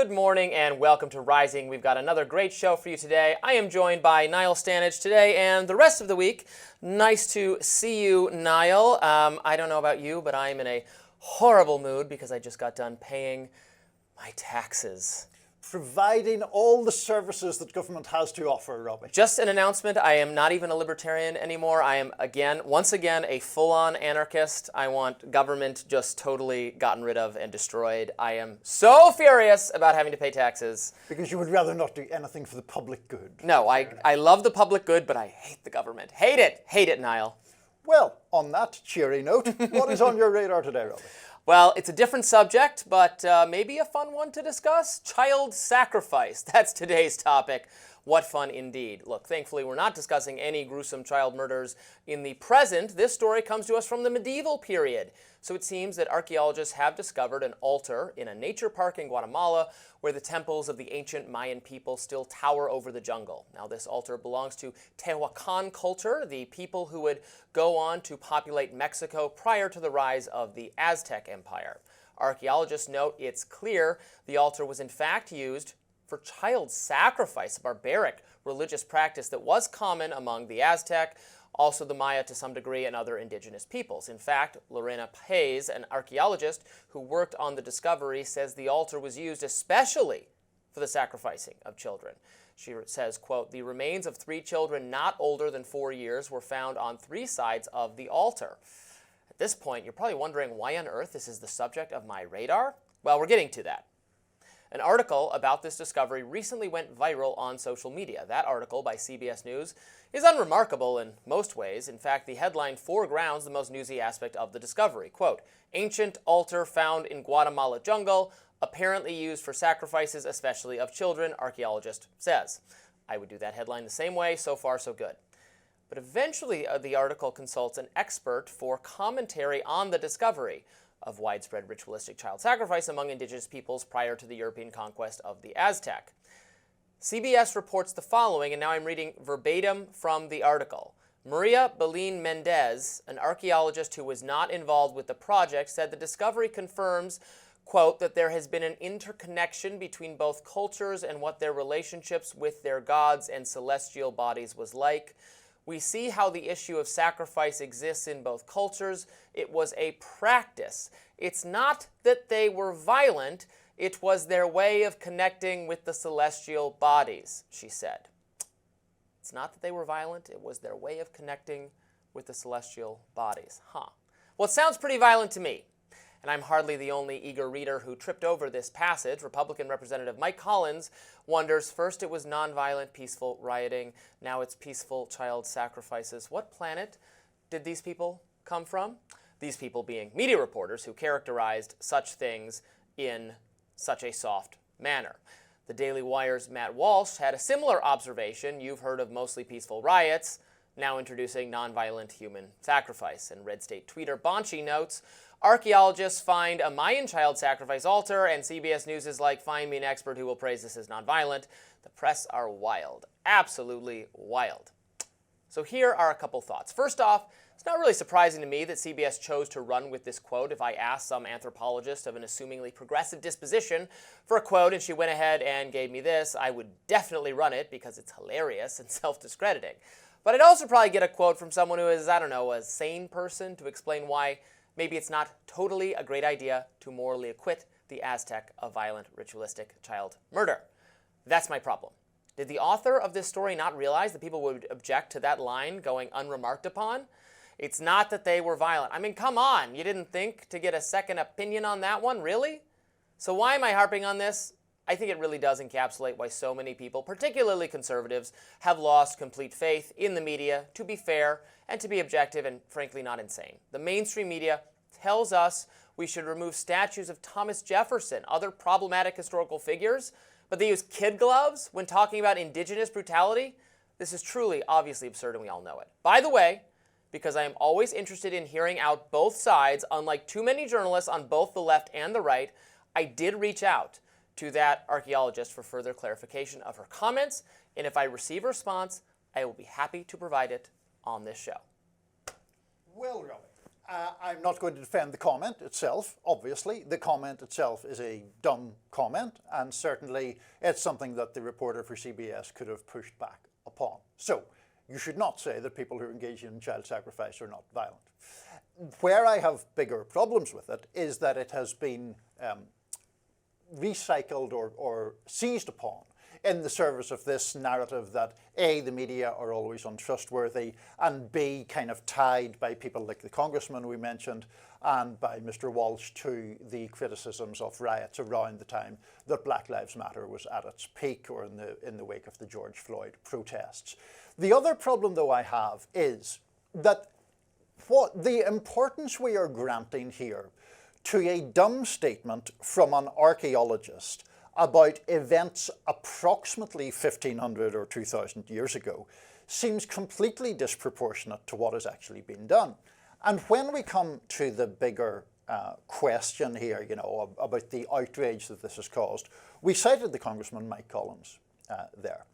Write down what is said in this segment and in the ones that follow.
Good morning and welcome to Rising. We've got another great show for you today. I am joined by Niall Stanage today and the rest of the week. Nice to see you, Niall. I don't know about you, but I'm in a horrible mood because I just got done paying my taxes. Providing all the services that government has to offer, Robby. Just an announcement, I am not even a libertarian anymore. I am, once again, a full-on anarchist. I want government just totally gotten rid of and destroyed. I am so furious about having to pay taxes. Because you would rather not do anything for the public good. No, I love the public good, but I hate the government. Hate it, Niall. Well, on that cheery note, what is on your radar today, Robby? Well, it's a different subject, but maybe a fun one to discuss. Child sacrifice. That's today's topic. What fun indeed. Look, thankfully, we're not discussing any gruesome child murders in the present. This story comes to us from the medieval period. So it seems that archaeologists have discovered an altar in a nature park in Guatemala where the temples of the ancient Mayan people still tower over the jungle. Now, this altar belongs to Tehuacan culture, the people who would go on to populate Mexico prior to the rise of the Aztec Empire. Archaeologists note it's clear the altar was in fact used for child sacrifice, a barbaric religious practice that was common among the Aztec, also the Maya to some degree, and other indigenous peoples. In fact, Lorena Paez, an archaeologist who worked on the discovery, says the altar was used especially for the sacrificing of children. She says, quote, "The remains of 3 children not older than 4 years were found on 3 sides of the altar." At this point, you're probably wondering why on earth this is the subject of my radar? Well, we're getting to that. An article about this discovery recently went viral on social media. That article by CBS News is unremarkable in most ways. In fact, the headline foregrounds the most newsy aspect of the discovery. Quote, "Ancient altar found in Guatemala jungle, apparently used for sacrifices, especially of children," archaeologist says. I would do that headline the same way. So far, so good. But eventually, the article consults an expert for commentary on the discovery of widespread ritualistic child sacrifice among indigenous peoples prior to the European conquest of the Aztec. CBS reports the following, and now I'm reading verbatim from the article. Maria Belén Mendez, an archaeologist who was not involved with the project, said the discovery confirms, quote, "that there has been an interconnection between both cultures and what their relationships with their gods and celestial bodies was like. We see how the issue of sacrifice exists in both cultures. It was a practice. It's not that they were violent. It was their way of connecting with the celestial bodies," she said. It's not that they were violent. It was their way of connecting with the celestial bodies. Well, it sounds pretty violent to me. And I'm hardly the only eager reader who tripped over this passage. Republican Representative Mike Collins wonders, first it was nonviolent, peaceful rioting. Now it's peaceful child sacrifices. What planet did these people come from? These people being media reporters who characterized such things in such a soft manner. The Daily Wire's Matt Walsh had a similar observation. You've heard of mostly peaceful riots, now introducing nonviolent human sacrifice. And Red State tweeter Bonchi notes, archaeologists find a Mayan child sacrifice altar, and CBS News is like, find me an expert who will praise this as nonviolent. The press are wild. Absolutely wild. So here are a couple thoughts. First off, it's not really surprising to me that CBS chose to run with this quote. If I asked some anthropologist of an assumingly progressive disposition for a quote and she went ahead and gave me this, I would definitely run it because it's hilarious and self-discrediting. But I'd also probably get a quote from someone who is, I don't know, a sane person to explain why maybe it's not totally a great idea to morally acquit the Aztec of violent ritualistic child murder. That's my problem. Did the author of this story not realize that people would object to that line going unremarked upon? It's not that they were violent. I mean, come on. You didn't think to get a second opinion on that one? Really? So why am I harping on this? I think it really does encapsulate why so many people, particularly conservatives, have lost complete faith in the media, to be fair and to be objective and frankly not insane. The mainstream media tells us we should remove statues of Thomas Jefferson, other problematic historical figures, but they use kid gloves when talking about indigenous brutality. This is truly, obviously absurd, and we all know it. By the way, because I am always interested in hearing out both sides, unlike too many journalists on both the left and the right, I did reach out to that archaeologist for further clarification of her comments, and if I receive a response, I will be happy to provide it on this show. Well, Robby, I'm not going to defend the comment itself, obviously. The comment itself is a dumb comment, and certainly it's something that the reporter for CBS could have pushed back upon. So you should not say that people who are engaged in child sacrifice are not violent. Where I have bigger problems with it is that it has been recycled or seized upon in the service of this narrative that A, the media are always untrustworthy, and B, kind of tied by people like the congressman we mentioned and by Mr. Walsh to the criticisms of riots around the time that Black Lives Matter was at its peak, or in the wake of the George Floyd protests. The other problem, though, I have is that what the importance we are granting here to a dumb statement from an archaeologist about events approximately 1,500 or 2,000 years ago seems completely disproportionate to what has actually been done. And when we come to the bigger question here, about the outrage that this has caused, we cited the Congressman Mike Collins there.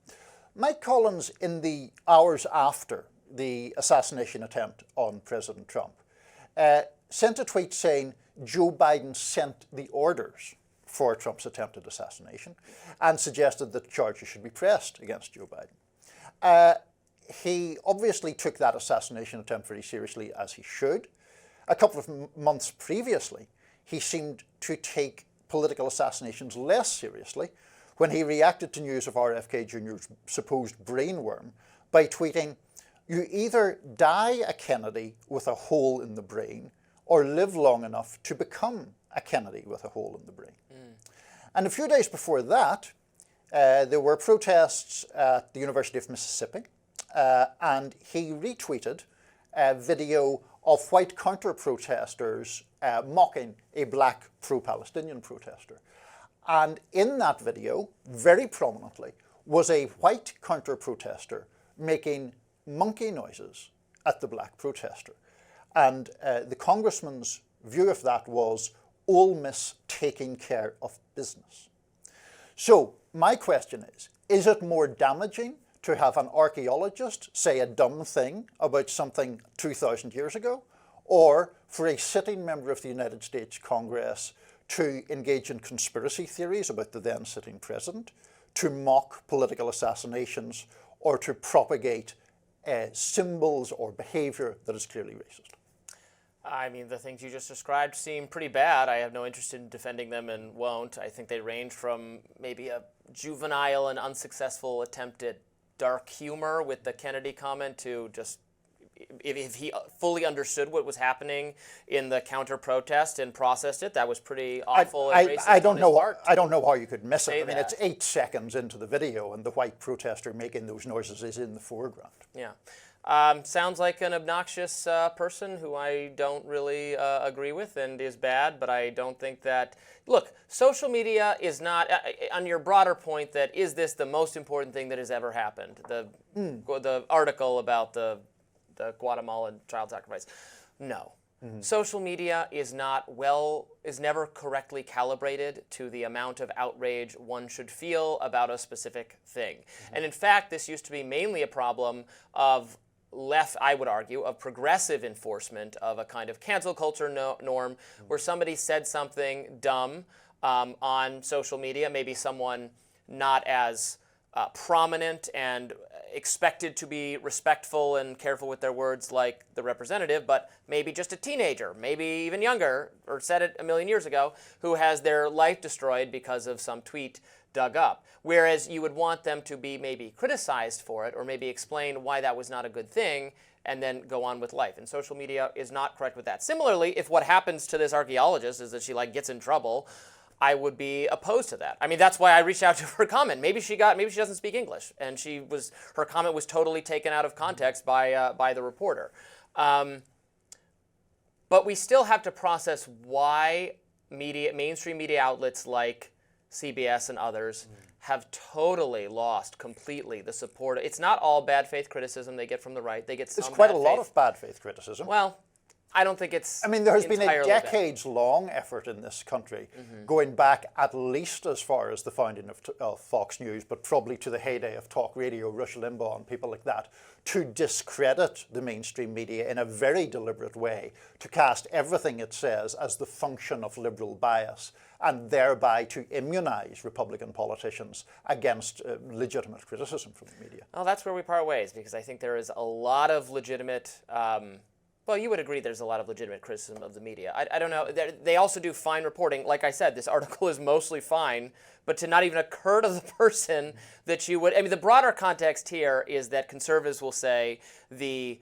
Mike Collins, in the hours after the assassination attempt on President Trump, sent a tweet saying Joe Biden sent the orders for Trump's attempted assassination and suggested that charges should be pressed against Joe Biden. He obviously took that assassination attempt very seriously, as he should. A couple of months previously, he seemed to take political assassinations less seriously when he reacted to news of RFK Jr.'s supposed brainworm by tweeting, "You either die a Kennedy with a hole in the brain or live long enough to become a Kennedy with a hole in the brain." And a few days before that, there were protests at the University of Mississippi, and he retweeted a video of white counter-protesters mocking a black pro-Palestinian protester. And in that video, very prominently, was a white counter-protester making monkey noises at the black protester. And the congressman's view of that was Ole Miss taking care of business. So my question is it more damaging to have an archaeologist say a dumb thing about something 2,000 years ago, or for a sitting member of the United States Congress to engage in conspiracy theories about the then sitting president, to mock political assassinations, or to propagate symbols or behavior that is clearly racist? I mean, the things you just described seem pretty bad. I have no interest in defending them and won't. I think they range from maybe a juvenile and unsuccessful attempt at dark humor with the Kennedy comment to just if he fully understood what was happening in the counter-protest and processed it, that was pretty awful and racist on his part. I don't know how you could miss it. I mean, that. it's 8 seconds into the video and the white protester making those noises is in the foreground. Yeah. Sounds like an obnoxious person who I don't really agree with and is bad, but I don't think that... Look, social media is not, on your broader point that is this the most important thing that has ever happened, the article about the Guatemalan child sacrifice. No. Social media is never correctly calibrated to the amount of outrage one should feel about a specific thing. And in fact, this used to be mainly a problem of I would argue, of progressive enforcement of a kind of cancel culture norm where somebody said something dumb on social media, maybe someone not as prominent and expected to be respectful and careful with their words like the representative, but maybe just a teenager, maybe even younger, or said it a million years ago, who has their life destroyed because of some tweet dug up. Whereas you would want them to be maybe criticized for it or maybe explain why that was not a good thing and then go on with life. And social media is not correct with that. Similarly, if what happens to this archaeologist is that she gets in trouble, I would be opposed to that. I mean, that's why I reached out to her comment. Maybe she doesn't speak English, and her comment was totally taken out of context by the reporter. But we still have to process why mainstream media outlets like CBS and others have totally lost completely the support. It's not all bad faith criticism they get from the right. They get some. There's quite a lot of bad faith criticism. Well, I don't think it's I mean, there has been a entirely bad. decades-long effort in this country, going back at least as far as the founding of Fox News, but probably to the heyday of talk radio, Rush Limbaugh and people like that, to discredit the mainstream media in a very deliberate way, to cast everything it says as the function of liberal bias, and thereby to immunize Republican politicians against legitimate criticism from the media. Well, that's where we part ways, because I think there is a lot of legitimate... well, you would agree there's a lot of legitimate criticism of the media. I don't know. They also do fine reporting. Like I said, this article is mostly fine, but to not even occur to the person that you would... I mean, the broader context here is that conservatives will say the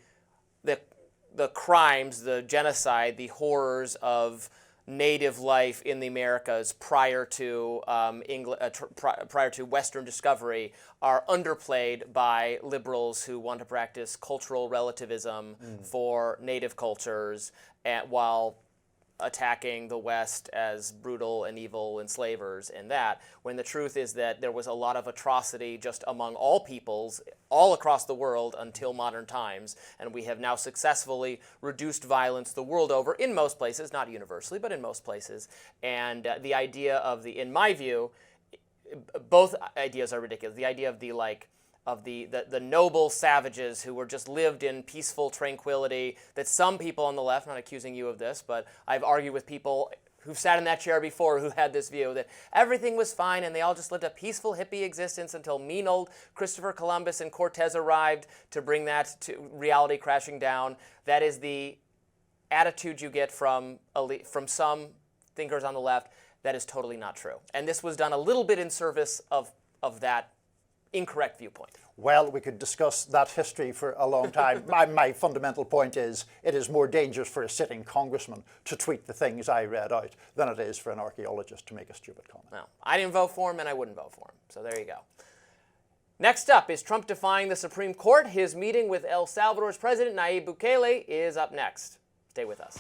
crimes, the genocide, the horrors of native life in the Americas prior to prior to Western discovery are underplayed by liberals who want to practice cultural relativism for native cultures, while attacking the West as brutal and evil enslavers and that, when the truth is that there was a lot of atrocity just among all peoples all across the world until modern times, and we have now successfully reduced violence the world over in most places, not universally, but in most places. And the idea of in my view, both ideas are ridiculous. The idea of the noble savages who were just lived in peaceful tranquility, that some people on the left, not accusing you of this, but I've argued with people who've sat in that chair before who had this view that everything was fine and they all just lived a peaceful hippie existence until mean old Christopher Columbus and Cortez arrived to bring that to reality crashing down. That is the attitude you get from some thinkers on the left. That is totally not true. And this was done a little bit in service of that incorrect viewpoint. Well, we could discuss that history for a long time. My fundamental point is it is more dangerous for a sitting congressman to tweet the things I read out than it is for an archaeologist to make a stupid comment. Well, I didn't vote for him and I wouldn't vote for him. So there you go. Next up is Trump defying the Supreme Court. His meeting with El Salvador's president, Nayib Bukele, is up next. Stay with us.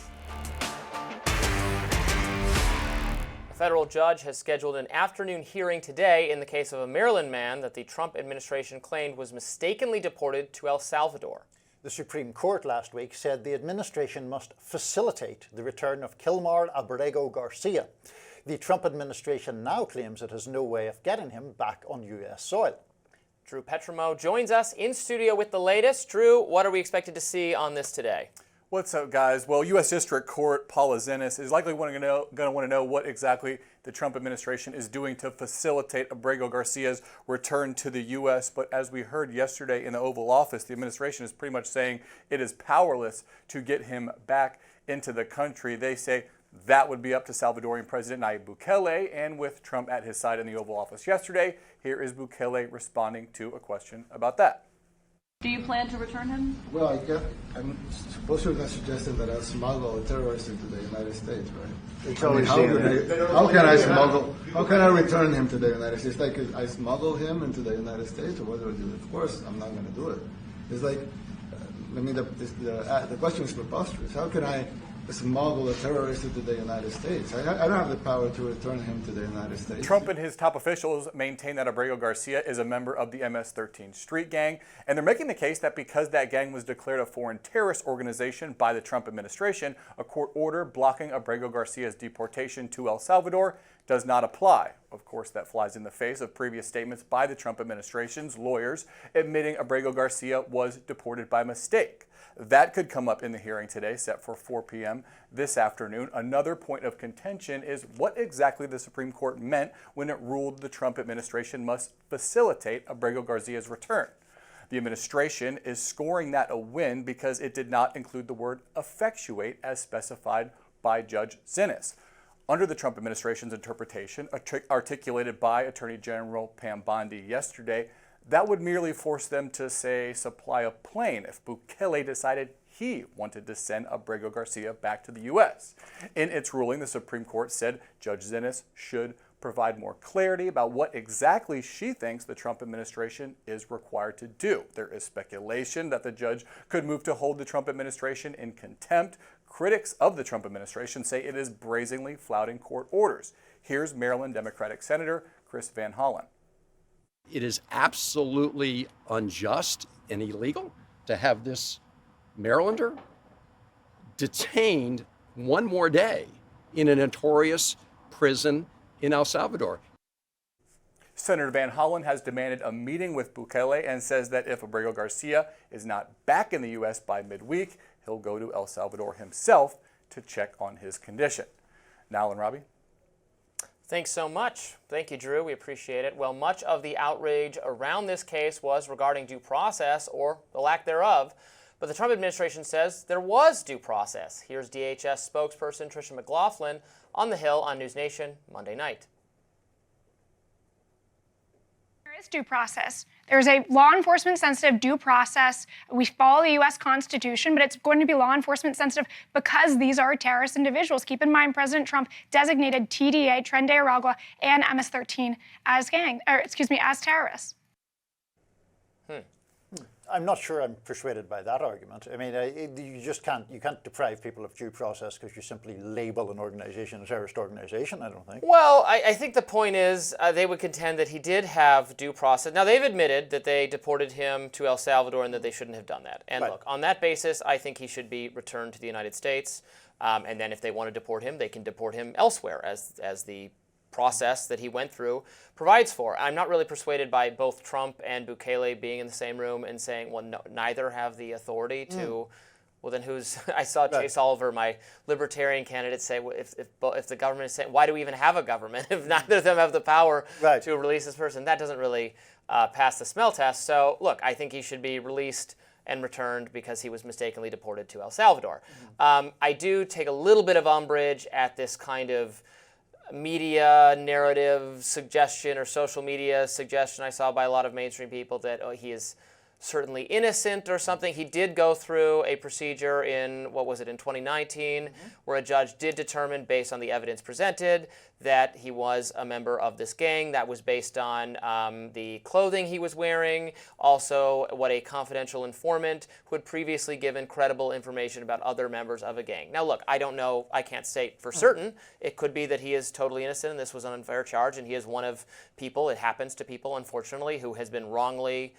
A federal judge has scheduled an afternoon hearing today in the case of a Maryland man that the Trump administration claimed was mistakenly deported to El Salvador. The Supreme Court last week said the administration must facilitate the return of Kilmar Abrego-Garcia. The Trump administration now claims it has no way of getting him back on U.S. soil. Drew Petrimoulx joins us in studio with the latest. Drew, what are we expected to see on this today? What's up, guys? Well, U.S. District Court Paula Zenas is likely going to want to know what exactly the Trump administration is doing to facilitate Abrego-Garcia's return to the U.S. But as we heard yesterday in the Oval Office, the administration is pretty much saying it is powerless to get him back into the country. They say that would be up to Salvadorian President Nayib Bukele, and with Trump at his side in the Oval Office yesterday, here is Bukele responding to a question about that. Do you plan to return him? Well, I'm supposed to have suggested that I'll smuggle a terrorist into the United States, right? How can I return him to the United States? Like, I smuggle him into the United States, or what do I do? Of course, I'm not going to do it. It's like, the question is preposterous. How can I smuggle a terrorist into the United States? I don't have the power to return him to the United States. Trump and his top officials maintain that Abrego-Garcia is a member of the MS-13 street gang, and they're making the case that because that gang was declared a foreign terrorist organization by the Trump administration, a court order blocking Abrego-Garcia's deportation to El Salvador does not apply. Of course, that flies in the face of previous statements by the Trump administration's lawyers admitting Abrego-Garcia was deported by mistake. That could come up in the hearing today, set for 4 p.m. this afternoon. Another point of contention is what exactly the Supreme Court meant when it ruled the Trump administration must facilitate Abrego-Garcia's return. The administration is scoring that a win because it did not include the word effectuate as specified by Judge Zenas. Under the Trump administration's interpretation, articulated by Attorney General Pam Bondi yesterday, that would merely force them to, say, supply a plane if Bukele decided he wanted to send Abrego-Garcia back to the U.S. In its ruling, the Supreme Court said Judge Zenas should provide more clarity about what exactly she thinks the Trump administration is required to do. There is speculation that the judge could move to hold the Trump administration in contempt. Critics of the Trump administration say it is brazenly flouting court orders. Here's Maryland Democratic Senator Chris Van Hollen. It is absolutely unjust and illegal to have this Marylander detained one more day in a notorious prison in El Salvador. Senator Van Hollen has demanded a meeting with Bukele and says that if Abrego-Garcia is not back in the U.S. by midweek, he'll go to El Salvador himself to check on his condition. Niall and Robby? Thanks so much. Thank you, Drew. We appreciate it. Well, much of the outrage around this case was regarding due process, or the lack thereof. But the Trump administration says there was due process. Here's DHS spokesperson Tricia McLaughlin on the Hill on News Nation Monday night. There is due process. There's a law enforcement sensitive due process. We follow the U.S. Constitution, but it's going to be law enforcement sensitive because these are terrorist individuals. Keep in mind, President Trump designated TDA, Tren de Aragua, and MS-13 as as terrorists. I'm not sure I'm persuaded by that argument. I mean, you can't deprive people of due process because you simply label an organization a terrorist organization, I don't think. Well, I think the point is they would contend that he did have due process. Now, they've admitted that they deported him to El Salvador and that they shouldn't have done that. And right. Look, on that basis, I think he should be returned to the United States. And then if they want to deport him, they can deport him elsewhere as the process that he went through provides for. I'm not really persuaded by both Trump and Bukele being in the same room and saying, well, no, neither have the authority to, well, then who's, I saw Chase Oliver, my libertarian candidate, say, well, if the government is saying, why do we even have a government if neither of them have the power to release this person? That doesn't really pass the smell test. So, look, I think he should be released and returned because he was mistakenly deported to El Salvador. I do take a little bit of umbrage at this kind of media narrative suggestion or social media suggestion I saw by a lot of mainstream people that he is certainly innocent or something. He did go through a procedure in 2019, where a judge did determine, based on the evidence presented, that he was a member of this gang. That was based on the clothing he was wearing, also what a confidential informant who had previously given credible information about other members of a gang. Now, look, I don't know, I can't say for certain. It could be that he is totally innocent and this was an unfair charge, and he is one of people, it happens to people, unfortunately, who has been wrongly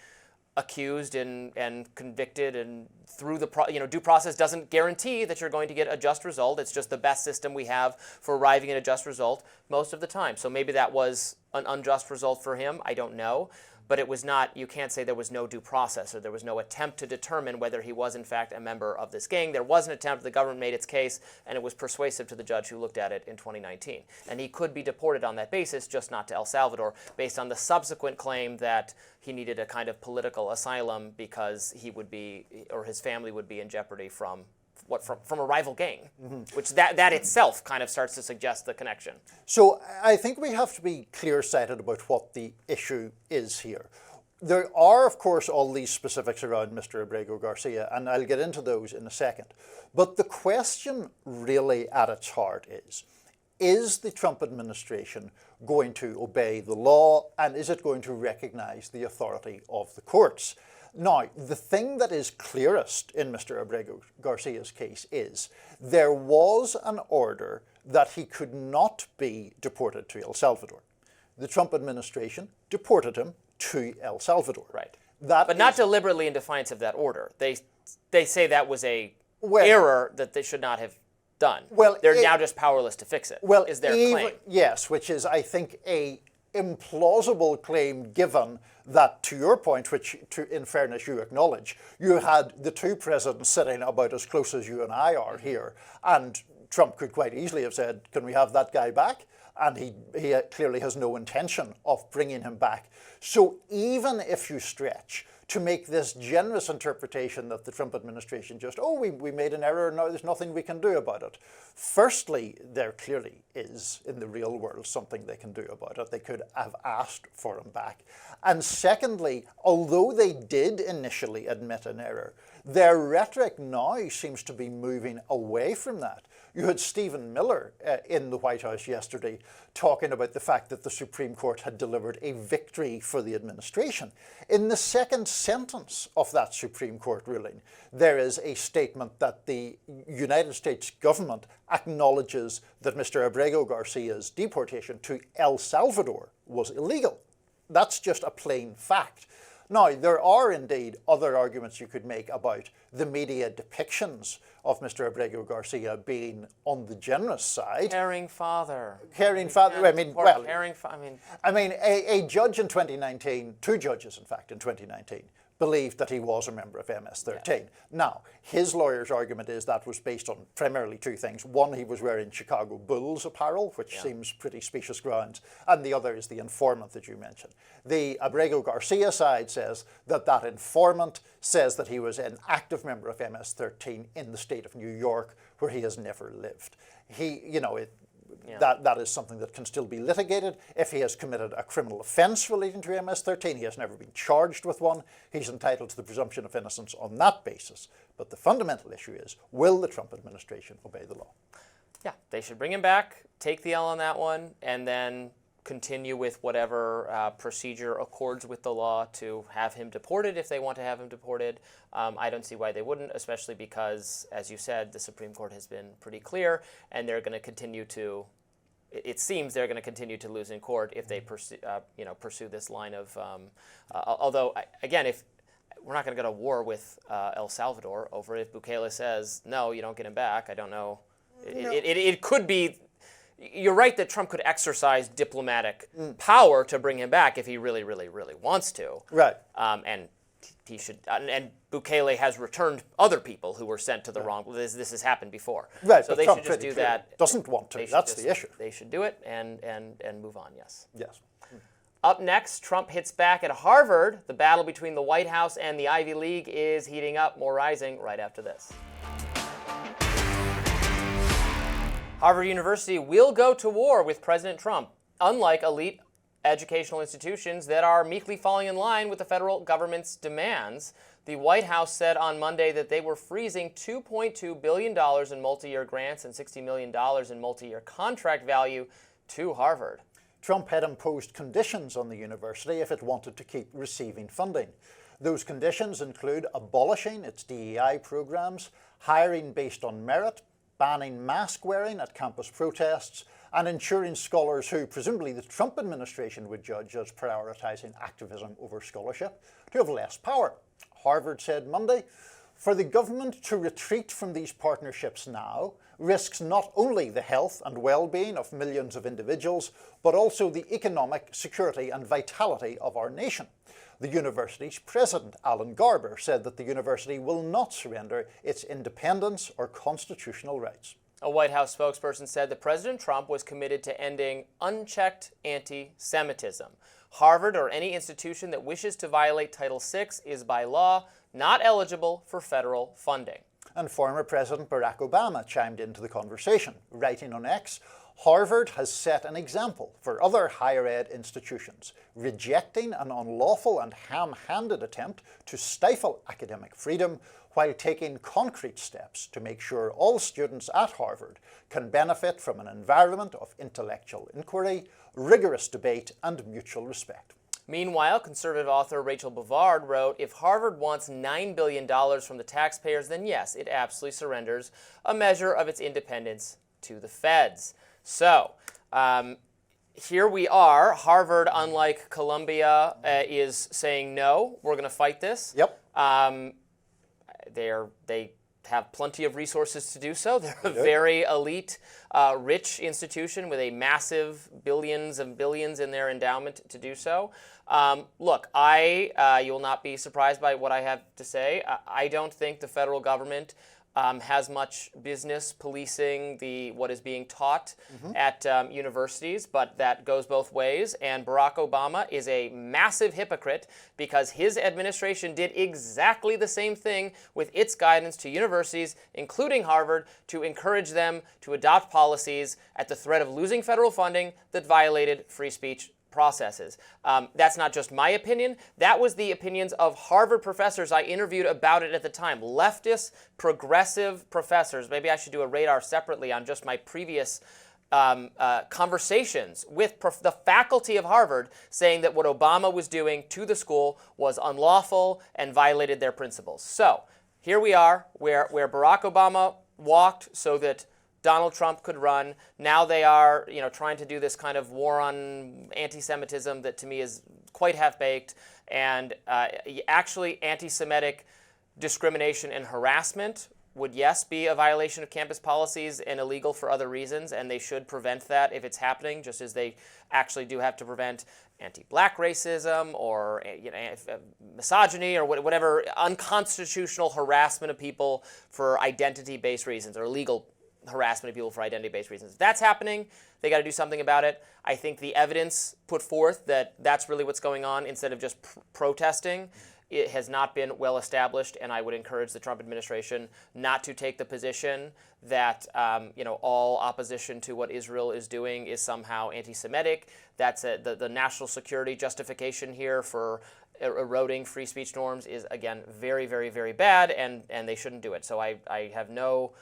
accused and convicted, and through the due process doesn't guarantee that you're going to get a just result. It's just the best system we have for arriving at a just result most of the time. So maybe that was an unjust result for him. I don't know. But it was not, you can't say there was no due process or there was no attempt to determine whether he was in fact a member of this gang. There was an attempt, the government made its case, and it was persuasive to the judge who looked at it in 2019. And he could be deported on that basis, just not to El Salvador, based on the subsequent claim that he needed a kind of political asylum because he would be, or his family would be in jeopardy from a rival gang, which that itself kind of starts to suggest the connection. So I think we have to be clear-sighted about what the issue is here. There are, of course, all these specifics around Mr. Abrego-Garcia, and I'll get into those in a second. But the question really at its heart is the Trump administration going to obey the law, and is it going to recognize the authority of the courts? Now, the thing that is clearest in Mr. Abrego-Garcia's case is there was an order that he could not be deported to El Salvador. The Trump administration deported him to El Salvador. Right. But not deliberately in defiance of that order. They say that was a error that they should not have done. Well, they're now just powerless to fix it, is their claim. Yes, which is, I think, a implausible claim given that, to your point, which in fairness you acknowledge, you had the two presidents sitting about as close as you and I are here, and Trump could quite easily have said, can we have that guy back? And he clearly has no intention of bringing him back. So even if you stretch to make this generous interpretation that the Trump administration just, we made an error, now there's nothing we can do about it. Firstly, there clearly is, in the real world, something they can do about it. They could have asked for him back. And secondly, although they did initially admit an error, their rhetoric now seems to be moving away from that. You had Stephen Miller in the White House yesterday talking about the fact that the Supreme Court had delivered a victory for the administration. In the second sentence of that Supreme Court ruling, there is a statement that the United States government acknowledges that Mr. Abrego-Garcia's deportation to El Salvador was illegal. That's just a plain fact. Now, there are indeed other arguments you could make about the media depictions of Mr. Abrego-Garcia being on the generous side. Caring father. Caring father, I mean, well, I mean, a judge in 2019, two judges in fact in 2019, believed that he was a member of MS-13. Yeah. Now, his lawyer's argument is that was based on primarily two things. One, he was wearing Chicago Bulls apparel, which seems pretty specious grounds, and the other is the informant that you mentioned. The Abrego-Garcia side says that that informant says that he was an active member of MS-13 in the state of New York, where he has never lived. He, you know, that is something that can still be litigated. If he has committed a criminal offence relating to MS-13, he has never been charged with one, he's entitled to the presumption of innocence on that basis. But the fundamental issue is, will the Trump administration obey the law? Yeah, they should bring him back, take the L on that one, and then continue with whatever procedure accords with the law to have him deported if they want to have him deported. I don't see why they wouldn't, especially because, as you said, the Supreme Court has been pretty clear, and they're going to continue to, it seems they're going to continue to lose in court if they pursue this line of, although, again, if we're not going to go to war with El Salvador over it, if Bukele says, no, you don't get him back, I don't know. It could be. You're right that Trump could exercise diplomatic power to bring him back if he really, really, really wants to. Right. And he should. And Bukele has returned other people who were sent to the wrong. This has happened before. Right. So but they Trump should just do that. Doesn't want to. That's the issue. They should do it and move on. Yes. Yes. Up next, Trump hits back at Harvard. The battle between the White House and the Ivy League is heating up. More Rising right after this. Harvard University will go to war with President Trump, unlike elite educational institutions that are meekly falling in line with the federal government's demands. The White House said on Monday that they were freezing $2.2 billion in multi-year grants and $60 million in multi-year contract value to Harvard. Trump had imposed conditions on the university if it wanted to keep receiving funding. Those conditions include abolishing its DEI programs, hiring based on merit, banning mask wearing at campus protests, and ensuring scholars who presumably the Trump administration would judge as prioritizing activism over scholarship to have less power. Harvard said Monday, for the government to retreat from these partnerships now risks not only the health and well-being of millions of individuals, but also the economic security and vitality of our nation. The university's president, Alan Garber, said that the university will not surrender its independence or constitutional rights. A White House spokesperson said that President Trump was committed to ending unchecked anti-Semitism. Harvard or any institution that wishes to violate Title VI is by law not eligible for federal funding. And former President Barack Obama chimed into the conversation, writing on X, Harvard has set an example for other higher ed institutions, rejecting an unlawful and ham-handed attempt to stifle academic freedom while taking concrete steps to make sure all students at Harvard can benefit from an environment of intellectual inquiry, rigorous debate, and mutual respect. Meanwhile, conservative author Rachel Bovard wrote, if Harvard wants $9 billion from the taxpayers, then yes, it absolutely surrenders a measure of its independence to the feds. So, here we are. Harvard, unlike Columbia, is saying no, we're going to fight this. Yep. They have plenty of resources to do so. They're a very elite, rich institution with a massive billions and billions in their endowment to do so. Look, you will not be surprised by what I have to say. I don't think the federal government has much business policing what is being taught at universities, but that goes both ways. And Barack Obama is a massive hypocrite because his administration did exactly the same thing with its guidance to universities, including Harvard, to encourage them to adopt policies at the threat of losing federal funding that violated free speech processes. That's not just my opinion. That was the opinions of Harvard professors I interviewed about it at the time. Leftist, progressive professors. Maybe I should do a radar separately on just my previous conversations with the faculty of Harvard saying that what Obama was doing to the school was unlawful and violated their principles. So here we are where Barack Obama walked so that Donald Trump could run. Now they are, trying to do this kind of war on anti-Semitism that to me is quite half-baked, and actually anti-Semitic discrimination and harassment would, yes, be a violation of campus policies and illegal for other reasons, and they should prevent that if it's happening, just as they actually do have to prevent anti-black racism or misogyny or whatever unconstitutional harassment of people for identity-based reasons or illegal harassment of people for identity-based reasons. If that's happening, they got to do something about it. I think the evidence put forth that that's really what's going on instead of just protesting, it has not been well established, and I would encourage the Trump administration not to take the position that all opposition to what Israel is doing is somehow anti-Semitic. That's the national security justification here for eroding free speech norms is, again, very, very, very bad, and they shouldn't do it. So I have no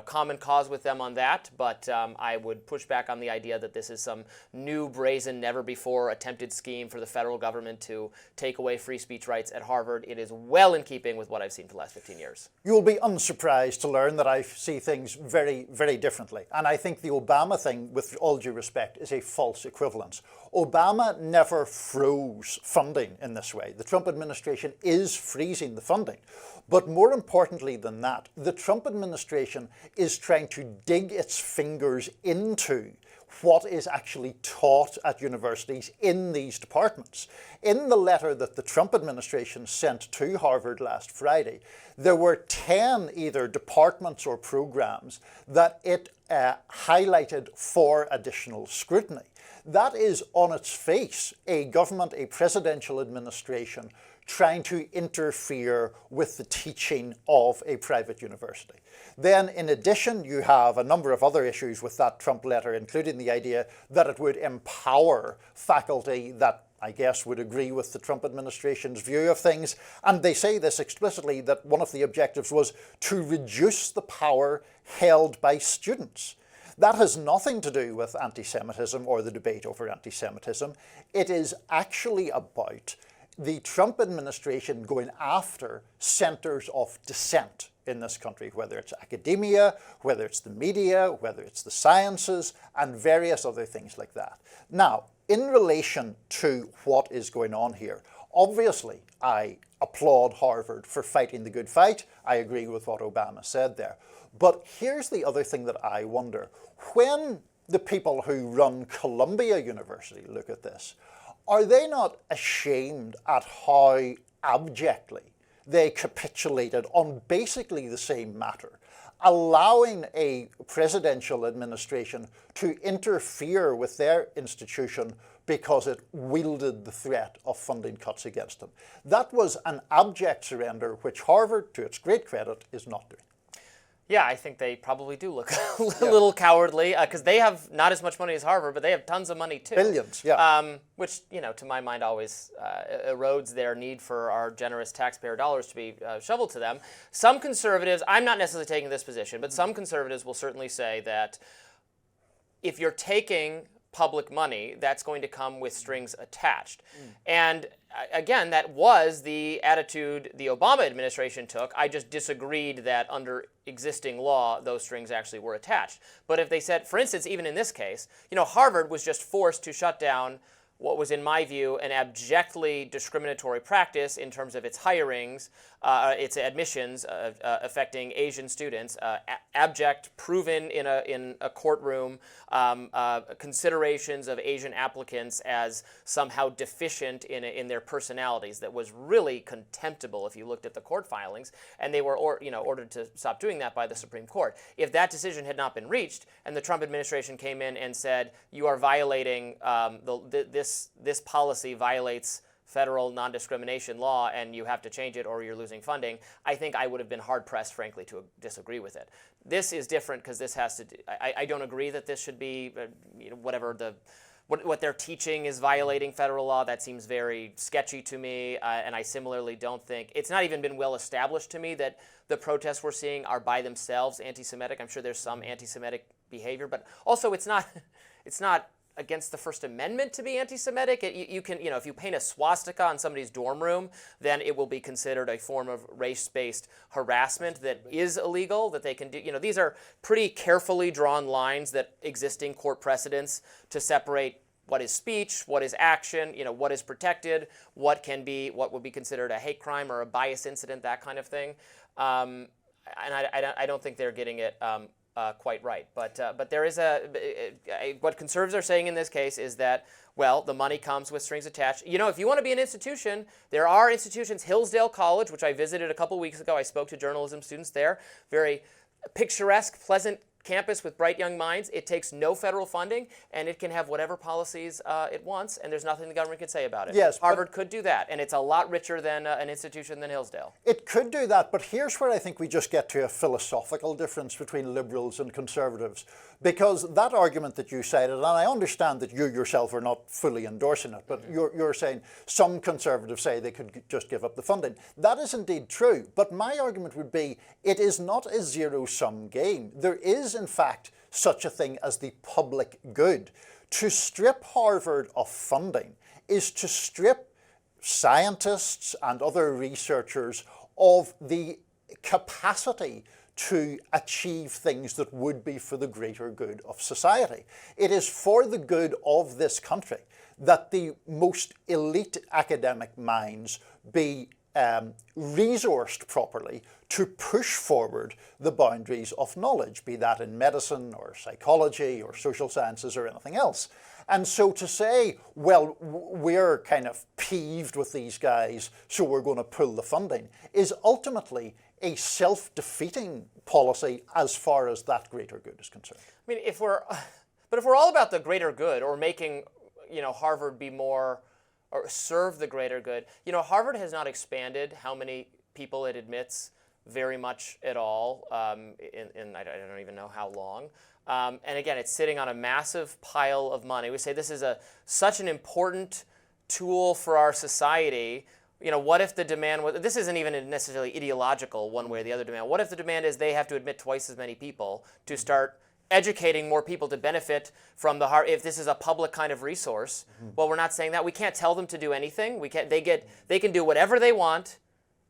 common cause with them on that, but I would push back on the idea that this is some new, brazen, never-before attempted scheme for the federal government to take away free speech rights at Harvard. It is well in keeping with what I've seen for the last 15 years. You'll be unsurprised to learn that I see things very, very differently. And I think the Obama thing, with all due respect, is a false equivalence. Obama never froze funding in this way. The Trump administration is freezing the funding. But more importantly than that, the Trump administration is trying to dig its fingers into what is actually taught at universities in these departments. In the letter that the Trump administration sent to Harvard last Friday, there were 10 either departments or programs that it highlighted for additional scrutiny. That is on its face a government, a presidential administration trying to interfere with the teaching of a private university. Then, in addition, you have a number of other issues with that Trump letter, including the idea that it would empower faculty that I guess would agree with the Trump administration's view of things. And they say this explicitly, that one of the objectives was to reduce the power held by students. That has nothing to do with anti-Semitism or the debate over anti-Semitism. It is actually about the Trump administration going after centers of dissent in this country, whether it's academia, whether it's the media, whether it's the sciences, and various other things like that. Now, in relation to what is going on here, obviously, I applaud Harvard for fighting the good fight. I agree with what Obama said there. But here's the other thing that I wonder. When the people who run Columbia University look at this, are they not ashamed at how abjectly they capitulated on basically the same matter, allowing a presidential administration to interfere with their institution because it wielded the threat of funding cuts against them? That was an abject surrender, which Harvard, to its great credit, is not doing. Yeah, I think they probably do look a little cowardly because they have not as much money as Harvard, but they have tons of money too. Billions, yeah. Which, to my mind, always erodes their need for our generous taxpayer dollars to be shoveled to them. Some conservatives, I'm not necessarily taking this position, but some conservatives will certainly say that if you're taking public money, that's going to come with strings attached. And again, that was the attitude the Obama administration took. I just disagreed that under existing law, those strings actually were attached. But if they said, for instance, even in this case, Harvard was just forced to shut down what was, in my view, an abjectly discriminatory practice in terms of its hirings, its admissions affecting Asian students, abject, proven in a courtroom, considerations of Asian applicants as somehow deficient in their personalities. That was really contemptible if you looked at the court filings, and they were ordered to stop doing that by the Supreme Court. If that decision had not been reached, and the Trump administration came in and said, you are violating this policy violates federal non-discrimination law and you have to change it or you're losing funding, I think I would have been hard-pressed, frankly, to disagree with it. This is different because this has to do, I don't agree that this should be, what they're teaching is violating federal law. That seems very sketchy to me, and I similarly don't think, it's not even been well established to me that the protests we're seeing are by themselves anti-Semitic. I'm sure there's some anti-Semitic behavior, but also it's not against the First Amendment to be anti-Semitic. You can, if you paint a swastika on somebody's dorm room, then it will be considered a form of race-based harassment that is illegal, that they can do. These are pretty carefully drawn lines that existing court precedents to separate what is speech, what is action, what is protected, what would be considered a hate crime or a bias incident, that kind of thing. And I don't think they're getting it quite right. But there is what conservatives are saying in this case is that, well, the money comes with strings attached. If you want to be an institution, there are institutions. Hillsdale College, which I visited a couple weeks ago, I spoke to journalism students there. Very picturesque, pleasant campus with bright young minds. It takes no federal funding, and it can have whatever policies it wants, and there's nothing the government can say about it. Yes, Harvard could do that, and it's a lot richer than an institution than Hillsdale. It could do that, but here's where I think we just get to a philosophical difference between liberals and conservatives. Because that argument that you cited, and I understand that you yourself are not fully endorsing it, but you're saying some conservatives say they could just give up the funding. That is indeed true, but my argument would be it is not a zero-sum game. There is, in fact, such a thing as the public good. To strip Harvard of funding is to strip scientists and other researchers of the capacity to achieve things that would be for the greater good of society. It is for the good of this country that the most elite academic minds be resourced properly to push forward the boundaries of knowledge, be that in medicine or psychology or social sciences or anything else. And so to say, well, we're kind of peeved with these guys, so we're going to pull the funding, is ultimately a self-defeating policy as far as that greater good is concerned. I mean, if we're all about the greater good or making, Harvard be more or serve the greater good, Harvard has not expanded how many people it admits very much at all in I don't even know how long. And again, it's sitting on a massive pile of money. We say this is such an important tool for our society. What if the demand was, this isn't even necessarily ideological one way or the other demand. What if the demand is they have to admit twice as many people to start educating more people to benefit from if this is a public kind of resource? Well, we're not saying that. We can't tell them to do anything. They can do whatever they want,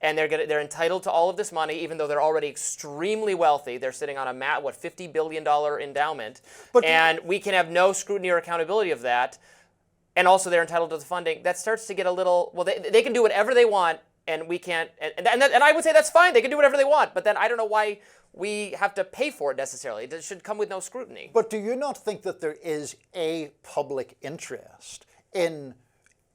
and they're entitled to all of this money, even though they're already extremely wealthy. They're sitting on a $50 billion endowment, and we can have no scrutiny or accountability of that. And also they're entitled to the funding. That starts to get a little, well, they can do whatever they want, and we can't, and I would say that's fine. They can do whatever they want, but then I don't know why we have to pay for it necessarily. It should come with no scrutiny. But do you not think that there is a public interest in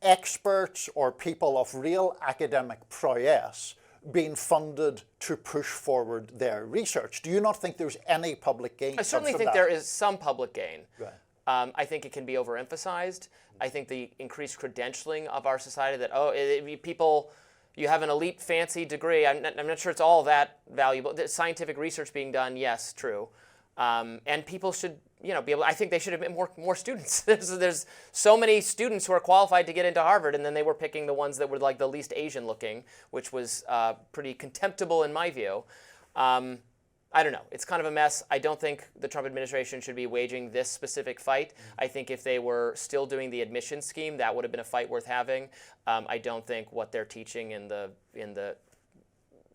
experts or people of real academic prowess being funded to push forward their research? Do you not think there's any public gain? I certainly think there is some public gain. Right. I think it can be overemphasized. I think the increased credentialing of our society that, people, you have an elite fancy degree. I'm not sure it's all that valuable. There's scientific research being done, yes, true. And people should, be able, I think they should admit more students. There's so many students who are qualified to get into Harvard, and then they were picking the ones that were like the least Asian looking, which was pretty contemptible in my view. I don't know. It's kind of a mess. I don't think the Trump administration should be waging this specific fight. I think if they were still doing the admission scheme, that would have been a fight worth having. I don't think what they're teaching in the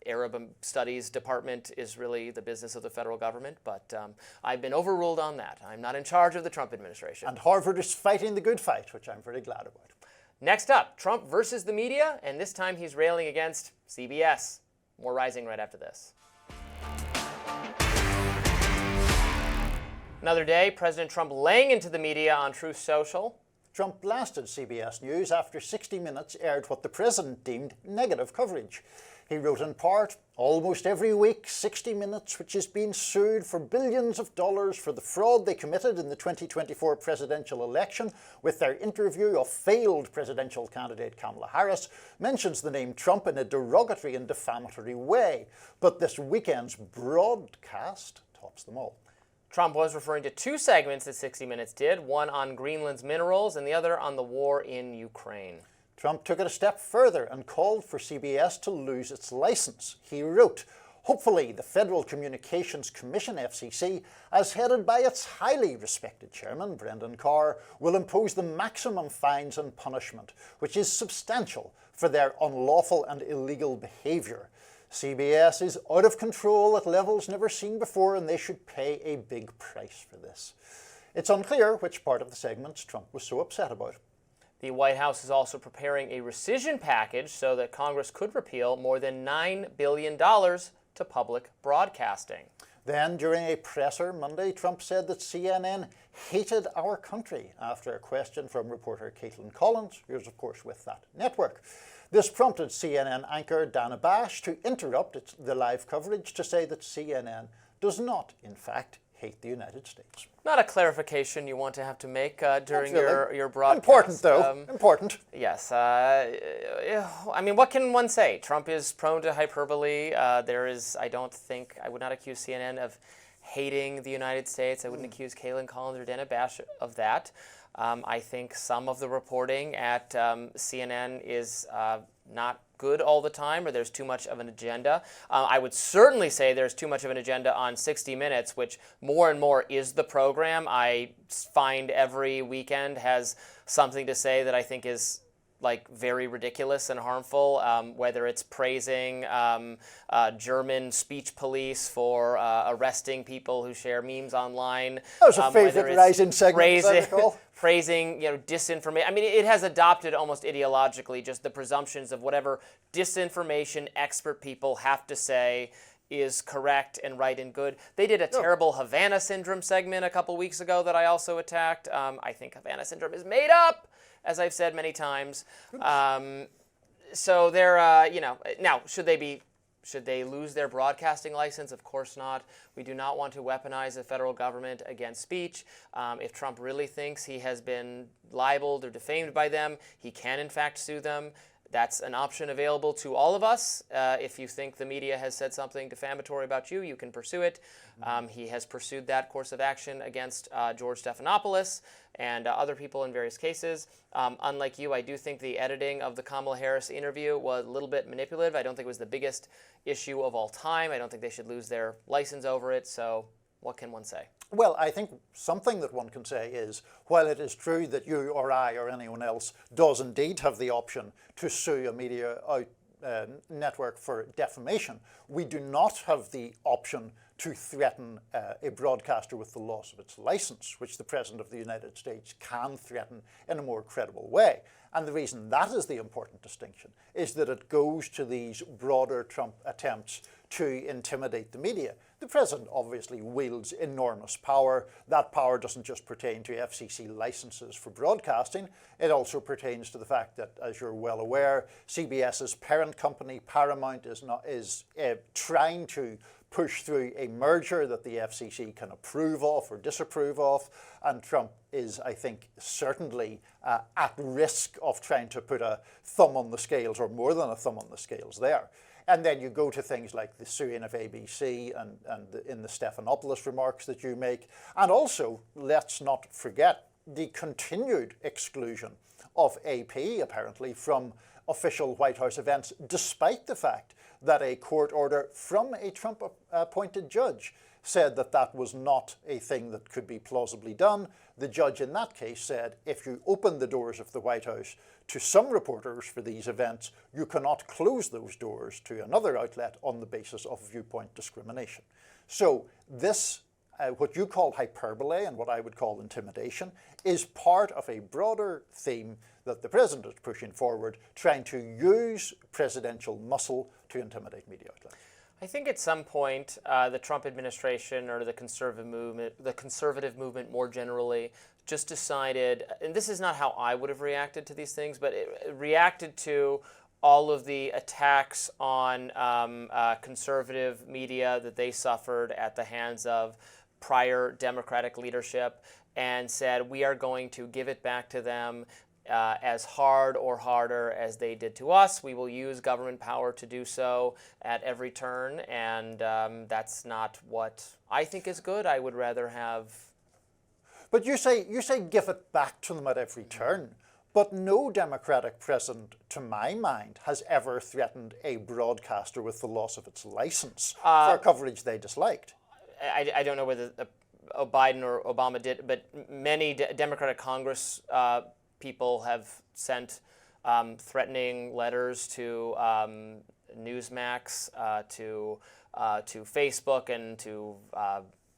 Arab Studies department is really the business of the federal government, but I've been overruled on that. I'm not in charge of the Trump administration. And Harvard is fighting the good fight, which I'm very glad about. Next up, Trump versus the media, and this time he's railing against CBS. More Rising right after this. Another day, President Trump laying into the media on Truth Social. Trump blasted CBS News after 60 Minutes aired what the president deemed negative coverage. He wrote in part, almost every week, 60 Minutes, which is being sued for billions of dollars for the fraud they committed in the 2024 presidential election with their interview of failed presidential candidate Kamala Harris, mentions the name Trump in a derogatory and defamatory way. But this weekend's broadcast tops them all. Trump was referring to two segments that 60 Minutes did, one on Greenland's minerals and the other on the war in Ukraine. Trump took it a step further and called for CBS to lose its license. He wrote, hopefully the Federal Communications Commission, FCC, as headed by its highly respected chairman, Brendan Carr, will impose the maximum fines and punishment, which is substantial for their unlawful and illegal behavior. CBS is out of control at levels never seen before, and they should pay a big price for this. It's unclear which part of the segments Trump was so upset about. The White House is also preparing a rescission package so that Congress could repeal more than $9 billion to public broadcasting. Then, during a presser Monday, Trump said that CNN hated our country after a question from reporter Caitlin Collins, who is, of course, with that network. This prompted CNN anchor Dana Bash to interrupt the live coverage to say that CNN does not, in fact, hate the United States. Not a clarification you want to have to make during really. your broadcast. Important, though. Important. Yes. I mean, what can one say? Trump is prone to hyperbole. I would not accuse CNN of hating the United States. I wouldn't accuse Caitlin Collins or Dana Bash of that. I think some of the reporting at CNN is not good all the time, or there's too much of an agenda. I would certainly say there's too much of an agenda on 60 Minutes, which more and more is the program. I find every weekend has something to say that I think is like very ridiculous and harmful, whether it's praising German speech police for arresting people who share memes online. That was a favorite rising segment. Praising, disinformation. I mean, it has adopted almost ideologically just the presumptions of whatever disinformation expert people have to say is correct and right and good. They did a terrible Havana Syndrome segment a couple weeks ago that I also attacked. I think Havana Syndrome is made up, as I've said many times. So they're, now, should they lose their broadcasting license? Of course not. We do not want to weaponize the federal government against speech. If Trump really thinks he has been libeled or defamed by them, he can in fact sue them. That's an option available to all of us. If you think the media has said something defamatory about you, you can pursue it. He has pursued that course of action against George Stephanopoulos and other people in various cases. Unlike you, I do think the editing of the Kamala Harris interview was a little bit manipulative. I don't think it was the biggest issue of all time. I don't think they should lose their license over it. So what can one say? Well, I think something that one can say is, while it is true that you or I or anyone else does indeed have the option to sue a media network for defamation, we do not have the option to threaten a broadcaster with the loss of its license, which the President of the United States can threaten in a more credible way. And the reason that is the important distinction is that it goes to these broader Trump attempts to intimidate the media. The President obviously wields enormous power. That power doesn't just pertain to FCC licenses for broadcasting. It also pertains to the fact that, as you're well aware, CBS's parent company, Paramount, is trying to push through a merger that the FCC can approve of or disapprove of, and Trump is, I think, certainly at risk of trying to put a thumb on the scales, or more than a thumb on the scales there. And then you go to things like the suing of ABC and in the Stephanopoulos remarks that you make. And also, let's not forget the continued exclusion of AP, apparently, from official White House events, despite the fact that a court order from a Trump-appointed judge said that that was not a thing that could be plausibly done. The judge in that case said, if you open the doors of the White House to some reporters for these events, you cannot close those doors to another outlet on the basis of viewpoint discrimination. So this, what you call hyperbole and what I would call intimidation, is part of a broader theme that the President is pushing forward, trying to use presidential muscle to intimidate media outlets. I think at some point, the Trump administration or the conservative movement more generally just decided, and this is not how I would have reacted to these things, but it reacted to all of the attacks on conservative media that they suffered at the hands of prior Democratic leadership, and said, we are going to give it back to them as hard or harder as they did to us. We will use government power to do so at every turn, and that's not what I think is good. I would rather have... But you say give it back to them at every turn. But no Democratic president, to my mind, has ever threatened a broadcaster with the loss of its license for coverage they disliked. I don't know whether Biden or Obama did, but many Democratic Congress people have sent threatening letters to Newsmax, to Facebook, and to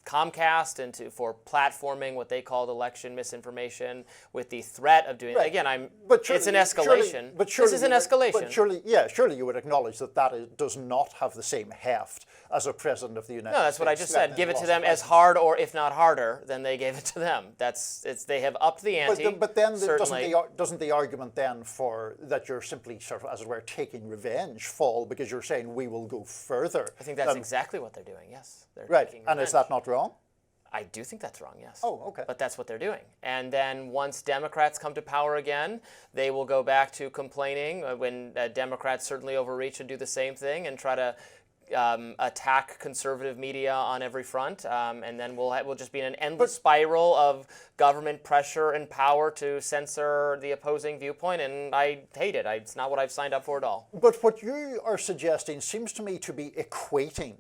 Comcast and for platforming what they called election misinformation, with the threat of doing again. It's an escalation. This is an escalation. But surely you would acknowledge that does not have the same heft as a president of the United States. No, that's what I just said. Give it to them as hard, or if not harder, than they gave it to them. They have upped the ante. But then certainly. doesn't the argument then for that you're simply sort of, as it were, taking revenge fall because you're saying we will go further? I think that's exactly what they're doing. Yes, they're right. taking And revenge. is that not wrong? I do think that's wrong, yes. Oh, okay. But that's what they're doing. And then once Democrats come to power again, they will go back to complaining when Democrats certainly overreach and do the same thing and try to attack conservative media on every front. And then we'll just be in an endless spiral of government pressure and power to censor the opposing viewpoint. And I hate it. It's not what I've signed up for at all. But what you are suggesting seems to me to be equating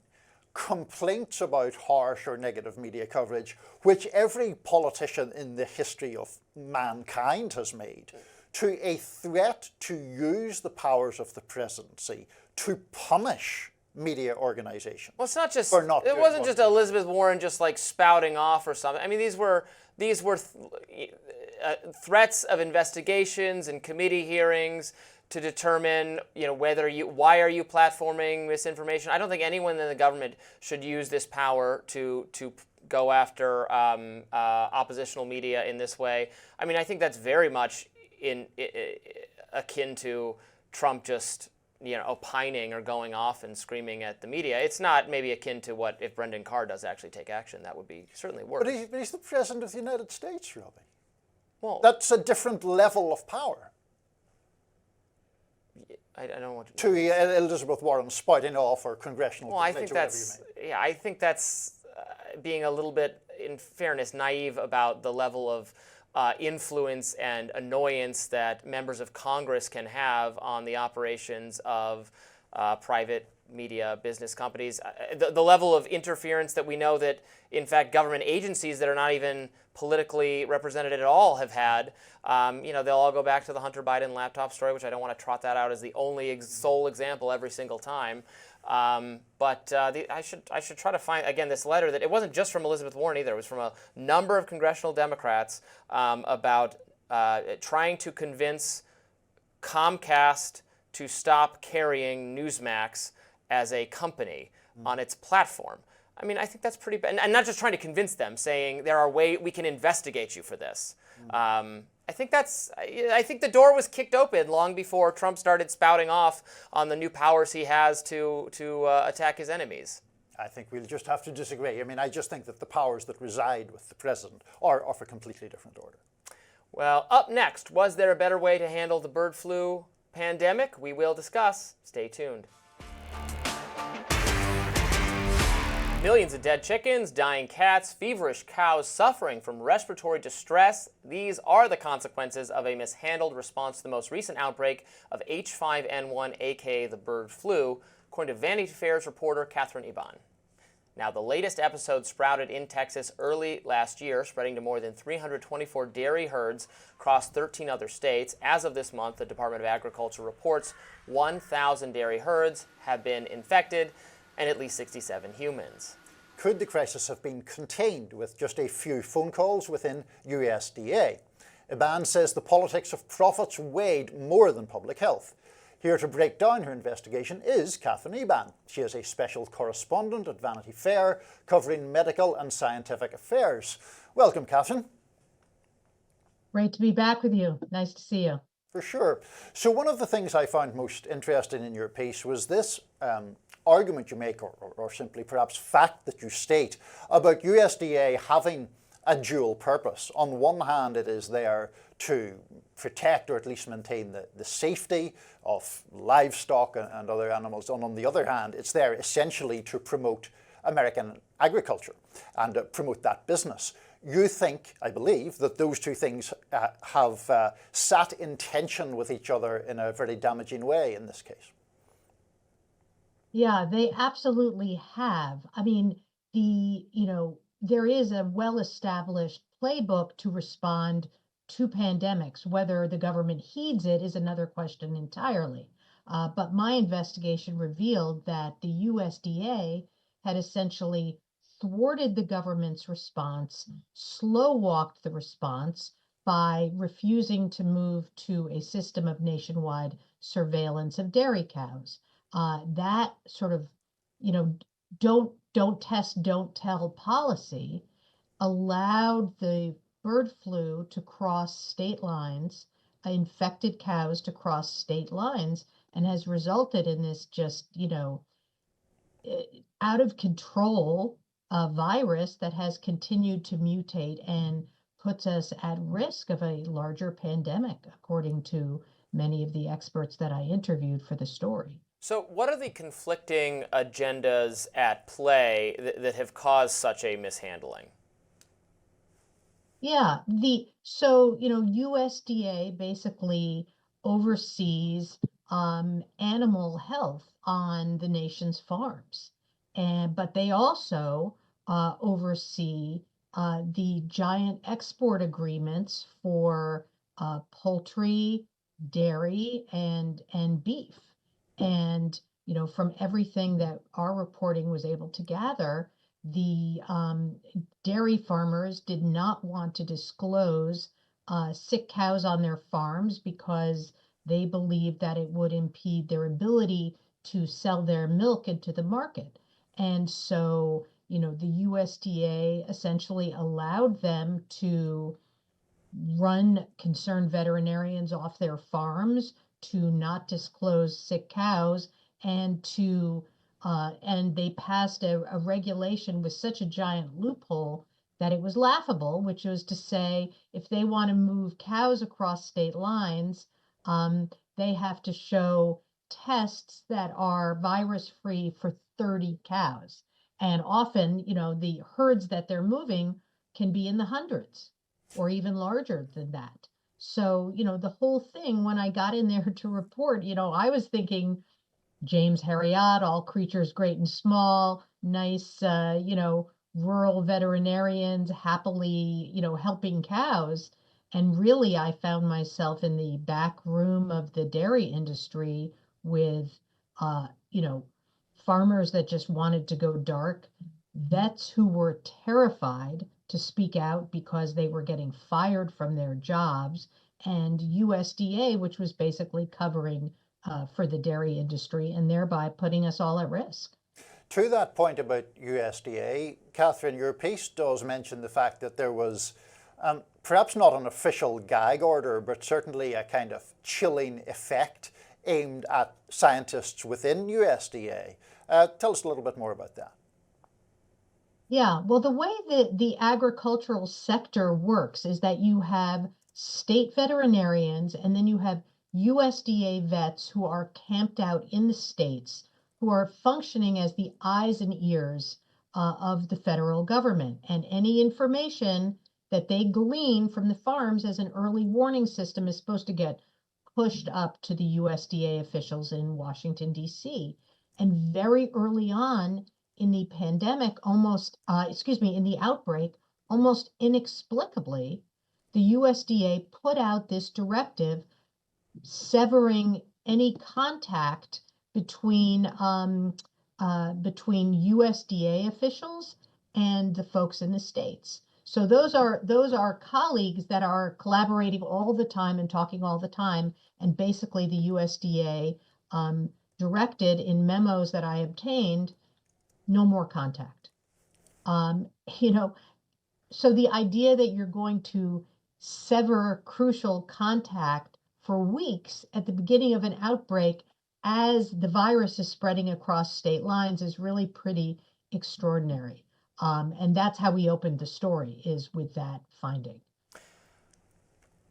complaints about harsh or negative media coverage, which every politician in the history of mankind has made, to a threat to use the powers of the presidency to punish media organizations. Well, it's not just. It wasn't just Elizabeth Warren just like spouting off or something. I mean, these were threats of investigations and committee hearings to determine, why are you platforming misinformation? I don't think anyone in the government should use this power to go after oppositional media in this way. I mean, I think that's very much akin to Trump just opining or going off and screaming at the media. It's not maybe akin to what if Brendan Carr does actually take action. That would be certainly worse. But he's the president of the United States, Robby. Well, that's a different level of power. I don't want to Elizabeth Warren spouting off or congressional. Well, I think that's being a little bit, in fairness, naive about the level of influence and annoyance that members of Congress can have on the operations of private media business companies. The level of interference that we know that, in fact, government agencies that are not even politically represented at all have had. They'll all go back to the Hunter Biden laptop story, which I don't want to trot that out as the only sole example every single time. I should try to find, again, this letter that it wasn't just from Elizabeth Warren either. It was from a number of congressional Democrats about trying to convince Comcast to stop carrying Newsmax as a company on its platform. I mean, I think that's pretty bad. And not just trying to convince them, saying there are ways we can investigate you for this. I think the door was kicked open long before Trump started spouting off on the new powers he has to attack his enemies. I think we'll just have to disagree. I mean, I just think that the powers that reside with the president are of a completely different order. Well, up next, was there a better way to handle the bird flu pandemic? We will discuss. Stay tuned. Millions of dead chickens, dying cats, feverish cows suffering from respiratory distress. These are the consequences of a mishandled response to the most recent outbreak of H5N1, aka the bird flu, according to Vanity Fair's reporter Katherine Eban. Now, the latest episode sprouted in Texas early last year, spreading to more than 324 dairy herds across 13 other states. As of this month, the Department of Agriculture reports 1,000 dairy herds have been infected, and at least 67 humans. Could the crisis have been contained with just a few phone calls within USDA? Eban says the politics of profits weighed more than public health. Here to break down her investigation is Katherine Eban. She is a special correspondent at Vanity Fair, covering medical and scientific affairs. Welcome, Katherine. Great to be back with you. Nice to see you. For sure. So one of the things I found most interesting in your piece was this argument you make, or simply perhaps fact that you state, about USDA having a dual purpose. On one hand, it is there to protect or at least maintain the safety of livestock and other animals. And on the other hand, it's there essentially to promote American agriculture and promote that business. You think, I believe, that those two things have sat in tension with each other in a very damaging way in this case. Yeah, they absolutely have. I mean, there is a well-established playbook to respond to pandemics. Whether the government heeds it is another question entirely. But my investigation revealed that the USDA had essentially thwarted the government's response, slow walked the response by refusing to move to a system of nationwide surveillance of dairy cows. That sort of, you know, don't test, don't tell policy allowed the bird flu to cross state lines, infected cows to cross state lines, and has resulted in this just, out of control virus that has continued to mutate and puts us at risk of a larger pandemic, according to many of the experts that I interviewed for the story. So what are the conflicting agendas at play that have caused such a mishandling? Yeah, USDA basically oversees animal health on the nation's farms, but they also oversee the giant export agreements for poultry, dairy, and beef. And from everything that our reporting was able to gather, the dairy farmers did not want to disclose sick cows on their farms because they believed that it would impede their ability to sell their milk into the market. And so, the USDA essentially allowed them to run concerned veterinarians off their farms, to not disclose sick cows, and they passed a regulation with such a giant loophole that it was laughable, which was to say, if they want to move cows across state lines, they have to show tests that are virus-free for 30 cows. And often, the herds that they're moving can be in the hundreds or even larger than that. So, the whole thing, when I got in there to report, I was thinking James Herriot, all creatures great and small, nice, rural veterinarians happily, helping cows. And really, I found myself in the back room of the dairy industry with, farmers that just wanted to go dark, vets who were terrified to speak out because they were getting fired from their jobs, and USDA, which was basically covering for the dairy industry and thereby putting us all at risk. To that point about USDA, Katherine, your piece does mention the fact that there was perhaps not an official gag order, but certainly a kind of chilling effect aimed at scientists within USDA. Tell us a little bit more about that. Yeah, well, the way that the agricultural sector works is that you have state veterinarians and then you have USDA vets who are camped out in the states, who are functioning as the eyes and ears of the federal government. And any information that they glean from the farms as an early warning system is supposed to get pushed up to the USDA officials in Washington, D.C. And very early on in the pandemic, in the outbreak, almost inexplicably, the USDA put out this directive severing any contact between USDA officials and the folks in the states. So those are colleagues that are collaborating all the time and talking all the time, and basically the USDA directed in memos that I obtained, no more contact. So the idea that you're going to sever crucial contact for weeks at the beginning of an outbreak as the virus is spreading across state lines is really pretty extraordinary. And that's how we opened the story, is with that finding.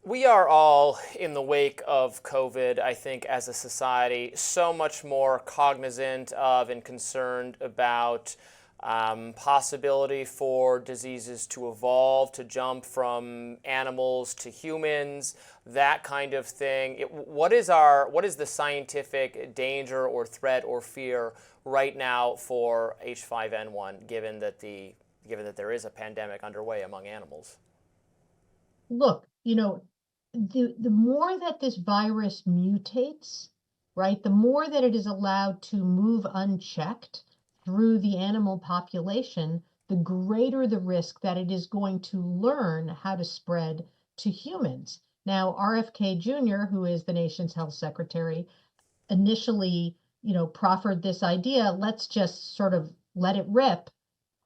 We are all in the wake of COVID, I think, as a society, so much more cognizant of and concerned about possibility for diseases to evolve, to jump from animals to humans, that kind of thing. What is the scientific danger or threat or fear right now for H5N1, given that there is a pandemic underway among animals? Look, the more that this virus mutates, right, the more that it is allowed to move unchecked through the animal population, the greater the risk that it is going to learn how to spread to humans. Now, RFK Jr., who is the nation's health secretary, initially, proffered this idea, let's just sort of let it rip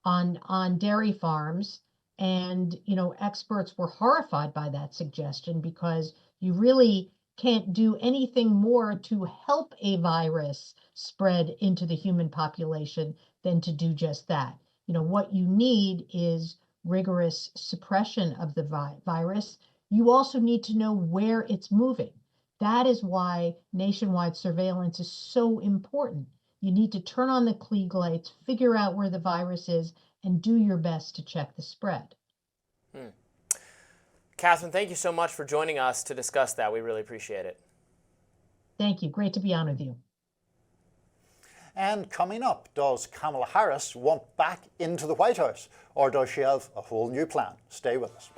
on dairy farms. And, experts were horrified by that suggestion because you really can't do anything more to help a virus spread into the human population than to do just that. What you need is rigorous suppression of the virus. You also need to know where it's moving. That is why nationwide surveillance is so important. You need to turn on the Klieg lights, figure out where the virus is, and do your best to check the spread. Katherine, thank you so much for joining us to discuss that. We really appreciate it. Thank you. Great to be on with you. And coming up, does Kamala Harris want back into the White House, or does she have a whole new plan? Stay with us.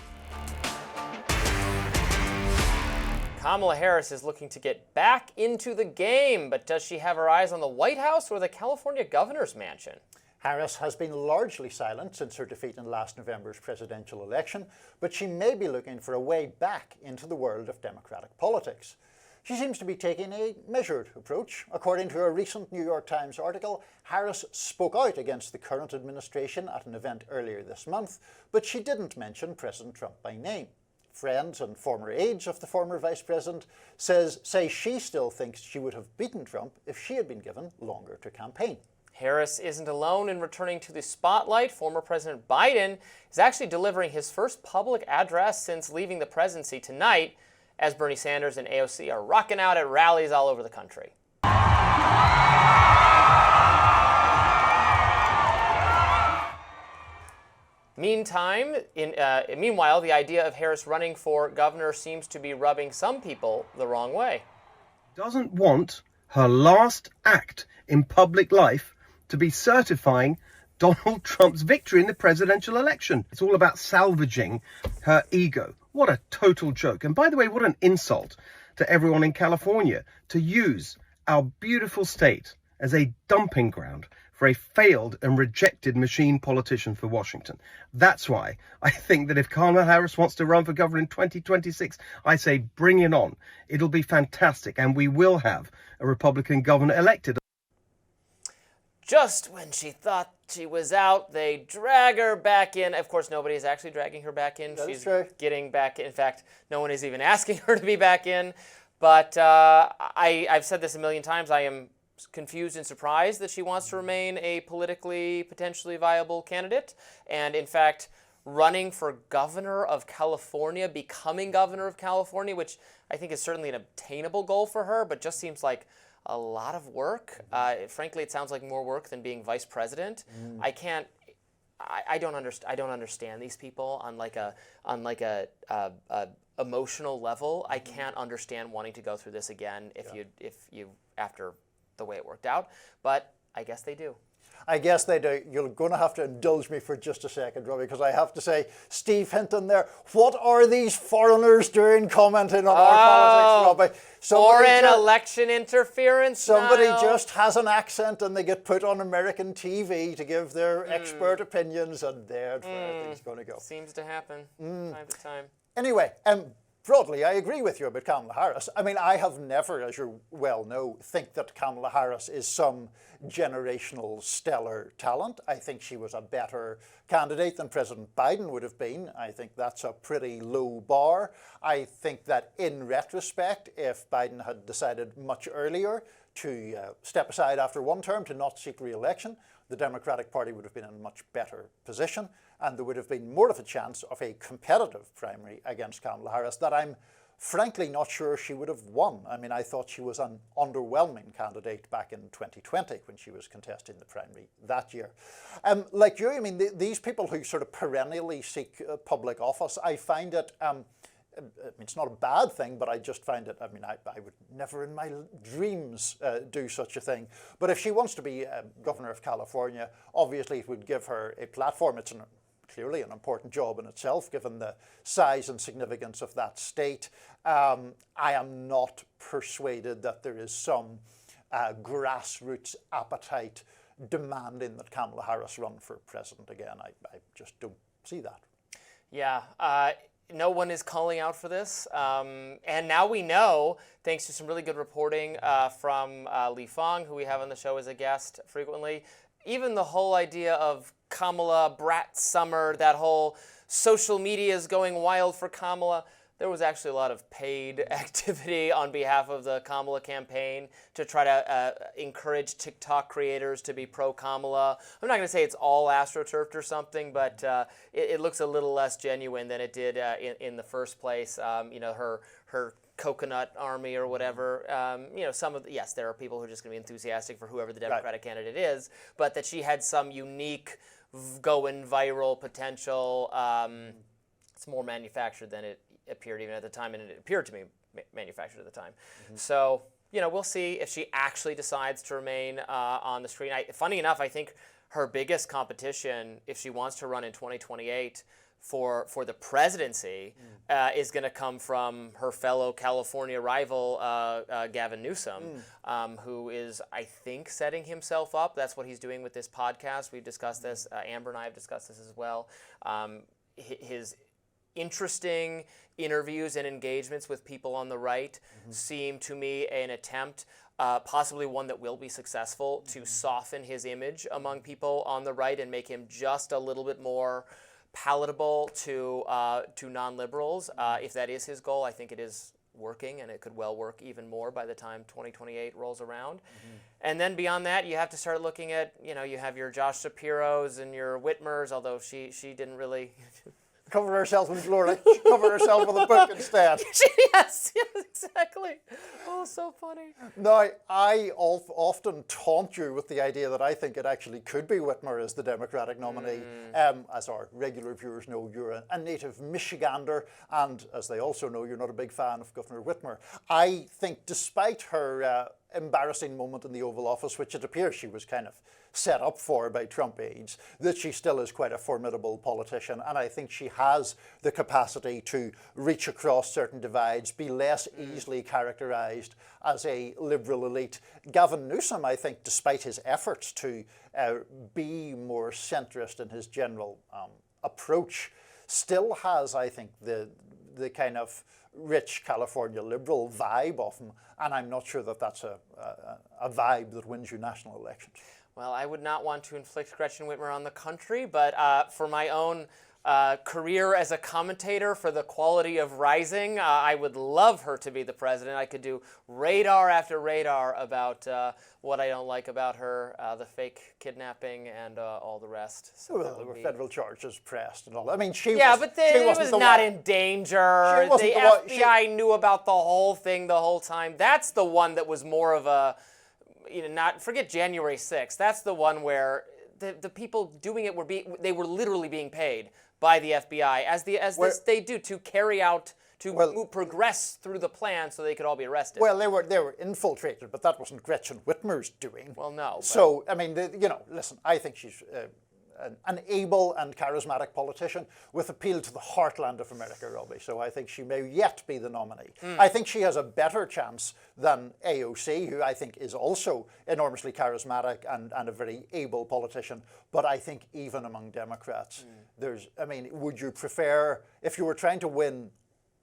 Kamala Harris is looking to get back into the game, but does she have her eyes on the White House or the California governor's mansion? Harris has been largely silent since her defeat in last November's presidential election, but she may be looking for a way back into the world of Democratic politics. She seems to be taking a measured approach. According to a recent New York Times article, Harris spoke out against the current administration at an event earlier this month, but she didn't mention President Trump by name. Friends and former aides of the former vice president say she still thinks she would have beaten Trump if she had been given longer to campaign. Harris isn't alone in returning to the spotlight. Former President Biden is actually delivering his first public address since leaving the presidency tonight, as Bernie Sanders and AOC are rocking out at rallies all over the country. Meanwhile, the idea of Harris running for governor seems to be rubbing some people the wrong way. Doesn't want her last act in public life to be certifying Donald Trump's victory in the presidential election. It's all about salvaging her ego. What a total joke. And by the way, what an insult to everyone in California to use our beautiful state as a dumping ground for a failed and rejected machine politician for Washington. That's why I think that if Kamala Harris wants to run for governor in 2026, I say bring it on. It'll be fantastic, and we will have a Republican governor elected. Just when she thought she was out, they drag her back in. Of course, nobody is actually dragging her back in. She's getting back. In fact, no one is even asking her to be back in. But I've said this a million times. I am confused and surprised that she wants to remain a politically potentially viable candidate. And in fact, running for governor of California, becoming governor of California, which I think is certainly an obtainable goal for her, but just seems like a lot of work. Frankly, it sounds like more work than being vice president. I don't understand these people on like a emotional level. I can't understand wanting to go through this again if you after the way it worked out. But I guess they do. I guess they do. You're going to have to indulge me for just a second, Robbie, because I have to say, Steve Hinton there, what are these foreigners doing commenting on our politics, Robbie? Foreign election interference. Somebody just has an accent and they get put on American TV to give their expert opinions, and there's where everything's going to go. Seems to happen time to time. Anyway, broadly, I agree with you about Kamala Harris. I mean, I have never, as you well know, think that Kamala Harris is some generational stellar talent. I think she was a better candidate than President Biden would have been. I think that's a pretty low bar. I think that in retrospect, if Biden had decided much earlier to step aside after one term to not seek re-election, the Democratic Party would have been in a much better position, and there would have been more of a chance of a competitive primary against Kamala Harris that I'm frankly not sure she would have won. I mean, I thought she was an underwhelming candidate back in 2020 when she was contesting the primary that year. Like you, I mean, these people who sort of perennially seek public office, I find it, I mean, it's not a bad thing, but I just find it, I mean, I would never in my dreams do such a thing. But if she wants to be governor of California, obviously it would give her a platform. It's clearly an important job in itself, given the size and significance of that state. I am not persuaded that there is some grassroots appetite demanding that Kamala Harris run for president again. I just don't see that. Yeah. No one is calling out for this. And now we know, thanks to some really good reporting from Li Fang, who we have on the show as a guest frequently, even the whole idea of Kamala Brat Summer, that whole social media is going wild for Kamala. There was actually a lot of paid activity on behalf of the Kamala campaign to try to encourage TikTok creators to be pro-Kamala. I'm not going to say it's all astroturfed or something, but it looks a little less genuine than it did in the first place. Her coconut army or whatever. Yes, there are people who are just going to be enthusiastic for whoever the Democratic candidate is, but that she had some unique going viral potential. It's more manufactured than it appeared even at the time, and it appeared to me manufactured at the time. So, we'll see if she actually decides to remain on the screen. Funny enough, I think her biggest competition, if she wants to run in 2028 for the presidency, is going to come from her fellow California rival, Gavin Newsom, who is, I think, setting himself up. That's what he's doing with this podcast. We've discussed this. Amber and I have discussed this as well. His interesting interviews and engagements with people on the right seem to me an attempt, possibly one that will be successful, to soften his image among people on the right and make him just a little bit more palatable to non-liberals. If that is his goal, I think it is working, and it could well work even more by the time 2028 rolls around. And then beyond that, you have to start looking at, you have your Josh Shapiros and your Whitmers, although she didn't really cover herself in glory. She covered herself with a book instead. Yes, exactly. Oh, so funny. Now, I often taunt you with the idea that I think it actually could be Whitmer as the Democratic nominee. As our regular viewers know, you're a native Michigander, and as they also know, you're not a big fan of Governor Whitmer. I think despite her embarrassing moment in the Oval Office, which it appears she was kind of set up for by Trump aides, that she still is quite a formidable politician, and I think she has the capacity to reach across certain divides, be less easily characterized as a liberal elite. Gavin Newsom, I think, despite his efforts to be more centrist in his general approach, still has, I think, the kind of rich California liberal vibe of him, and I'm not sure that that's a vibe that wins you national elections. Well, I would not want to inflict Gretchen Whitmer on the country, but for my own career as a commentator for the quality of Rising, I would love her to be the president. I could do radar after radar about what I don't like about her, the fake kidnapping and all the rest. So well, there were federal charges pressed and all that. I mean, she was not in danger. The FBI knew about the whole thing the whole time. That's the one that was more of a, forget January 6th. That's the one where the people doing it were literally being paid by the FBI, as they do to carry out, progress through the plan so they could all be arrested. Well, they were infiltrated, but that wasn't Gretchen Whitmer's doing. Well, no. So, I mean, listen, I think she's an able and charismatic politician with appeal to the heartland of America, Robbie. So I think she may yet be the nominee. I think she has a better chance than AOC, who I think is also enormously charismatic and a very able politician. But I think even among Democrats, would you prefer, if you were trying to win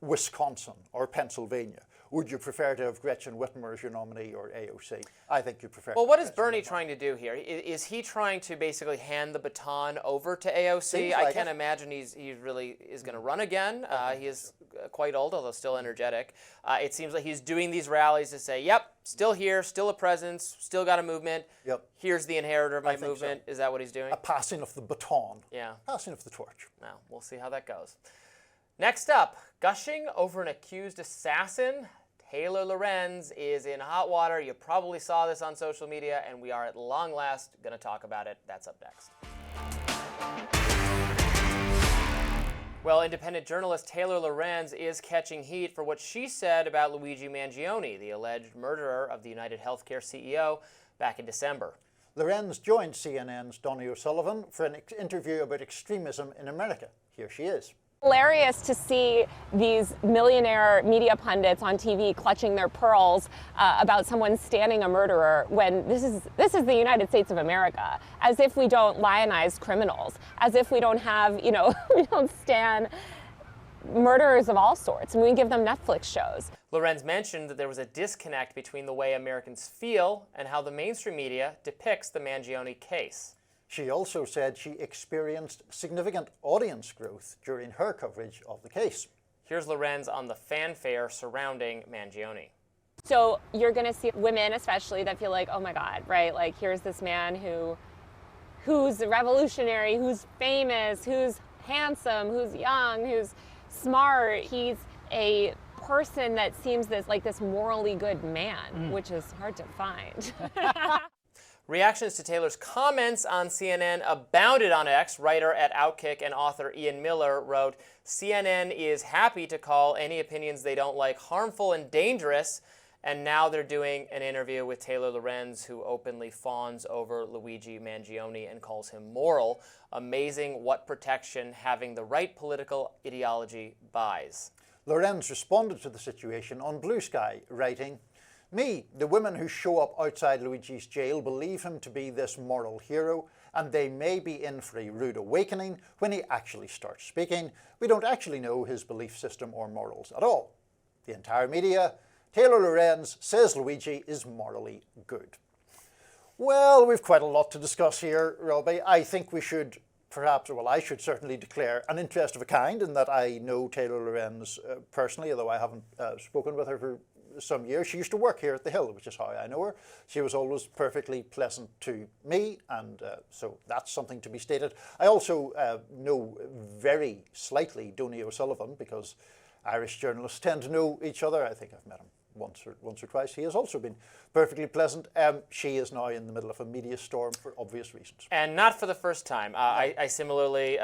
Wisconsin or Pennsylvania, would you prefer to have Gretchen Whitmer as your nominee or AOC? I think you prefer. Well, what is Bernie trying to do here? Is he trying to basically hand the baton over to AOC? I can't imagine he really is going to run again. He is quite old, although still energetic. It seems like he's doing these rallies to say, yep, still here, still a presence, still got a movement. Yep. Here's the inheritor of my movement. So. Is that what he's doing? A passing of the baton. Yeah. Passing of the torch. Well, we'll see how that goes. Next up, gushing over an accused assassin. Taylor Lorenz is in hot water. You probably saw this on social media, and we are at long last going to talk about it. That's up next. Well, independent journalist Taylor Lorenz is catching heat for what she said about Luigi Mangione, the alleged murderer of the United Healthcare CEO, back in December. Lorenz joined CNN's Donnie O'Sullivan for an interview about extremism in America. Here she is. Hilarious to see these millionaire media pundits on TV clutching their pearls about someone standing a murderer when this is the United States of America, as if we don't lionize criminals, as if we don't have, we don't stand murderers of all sorts, and we give them Netflix shows. Lorenz mentioned that there was a disconnect between the way Americans feel and how the mainstream media depicts the Mangione case. She also said she experienced significant audience growth during her coverage of the case. Here's Lorenz on the fanfare surrounding Mangione. So you're going to see women especially that feel like, oh my God, right? Like, here's this man who's revolutionary, who's famous, who's handsome, who's young, who's smart. He's a person that seems this morally good man, which is hard to find. Reactions to Taylor's comments on CNN abounded on X. Writer at Outkick and author Ian Miller wrote, CNN is happy to call any opinions they don't like harmful and dangerous, and now they're doing an interview with Taylor Lorenz, who openly fawns over Luigi Mangione and calls him moral. Amazing what protection having the right political ideology buys. Lorenz responded to the situation on Blue Sky, writing, "Me, the women who show up outside Luigi's jail believe him to be this moral hero, and they may be in for a rude awakening when he actually starts speaking. We don't actually know his belief system or morals at all. The entire media, Taylor Lorenz says Luigi is morally good." Well, we've quite a lot to discuss here, Robby. I think we should perhaps, well, I should certainly declare an interest of a kind in that I know Taylor Lorenz personally, although I haven't spoken with her for some years. She used to work here at The Hill, which is how I know her. She was always perfectly pleasant to me, and so that's something to be stated. I also know very slightly Donny O'Sullivan, because Irish journalists tend to know each other. I think I've met him once or twice. He has also been perfectly pleasant. She is now in the middle of a media storm for obvious reasons. And not for the first time. I similarly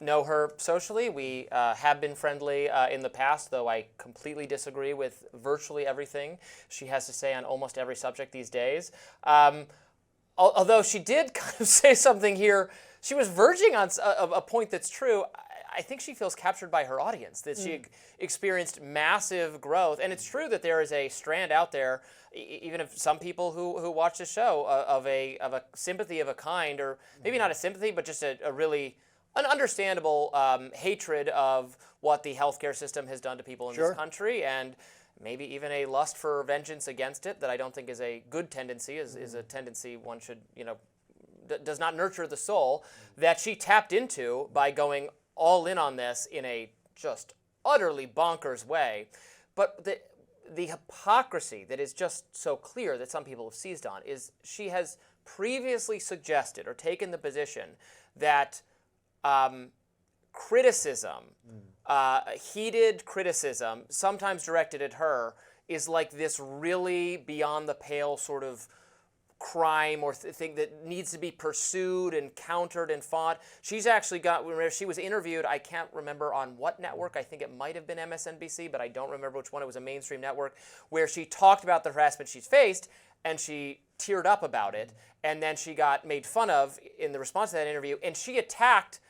know her socially. We have been friendly in the past, though I completely disagree with virtually everything she has to say on almost every subject these days. Although she did kind of say something here, she was verging on a point that's true. I think she feels captured by her audience, that she experienced massive growth. And it's true that there is a strand out there, even if some people who watch the show, of a sympathy of a kind, or maybe not a sympathy, but just a really an understandable hatred of what the healthcare system has done to people in this country, and maybe even a lust for vengeance against it that I don't think is a good tendency, is a tendency one should, does not nurture the soul, that she tapped into by going all in on this in a just utterly bonkers way. But the hypocrisy that is just so clear that some people have seized on is she has previously suggested or taken the position that criticism, heated criticism, sometimes directed at her, is like this really beyond the pale sort of crime or thing that needs to be pursued and countered and fought. She's actually got, whenever she was interviewed, I can't remember on what network, I think it might have been MSNBC, but I don't remember which one, it was a mainstream network, where she talked about the harassment she's faced, and she teared up about it, and then she got made fun of in the response to that interview, and she attacked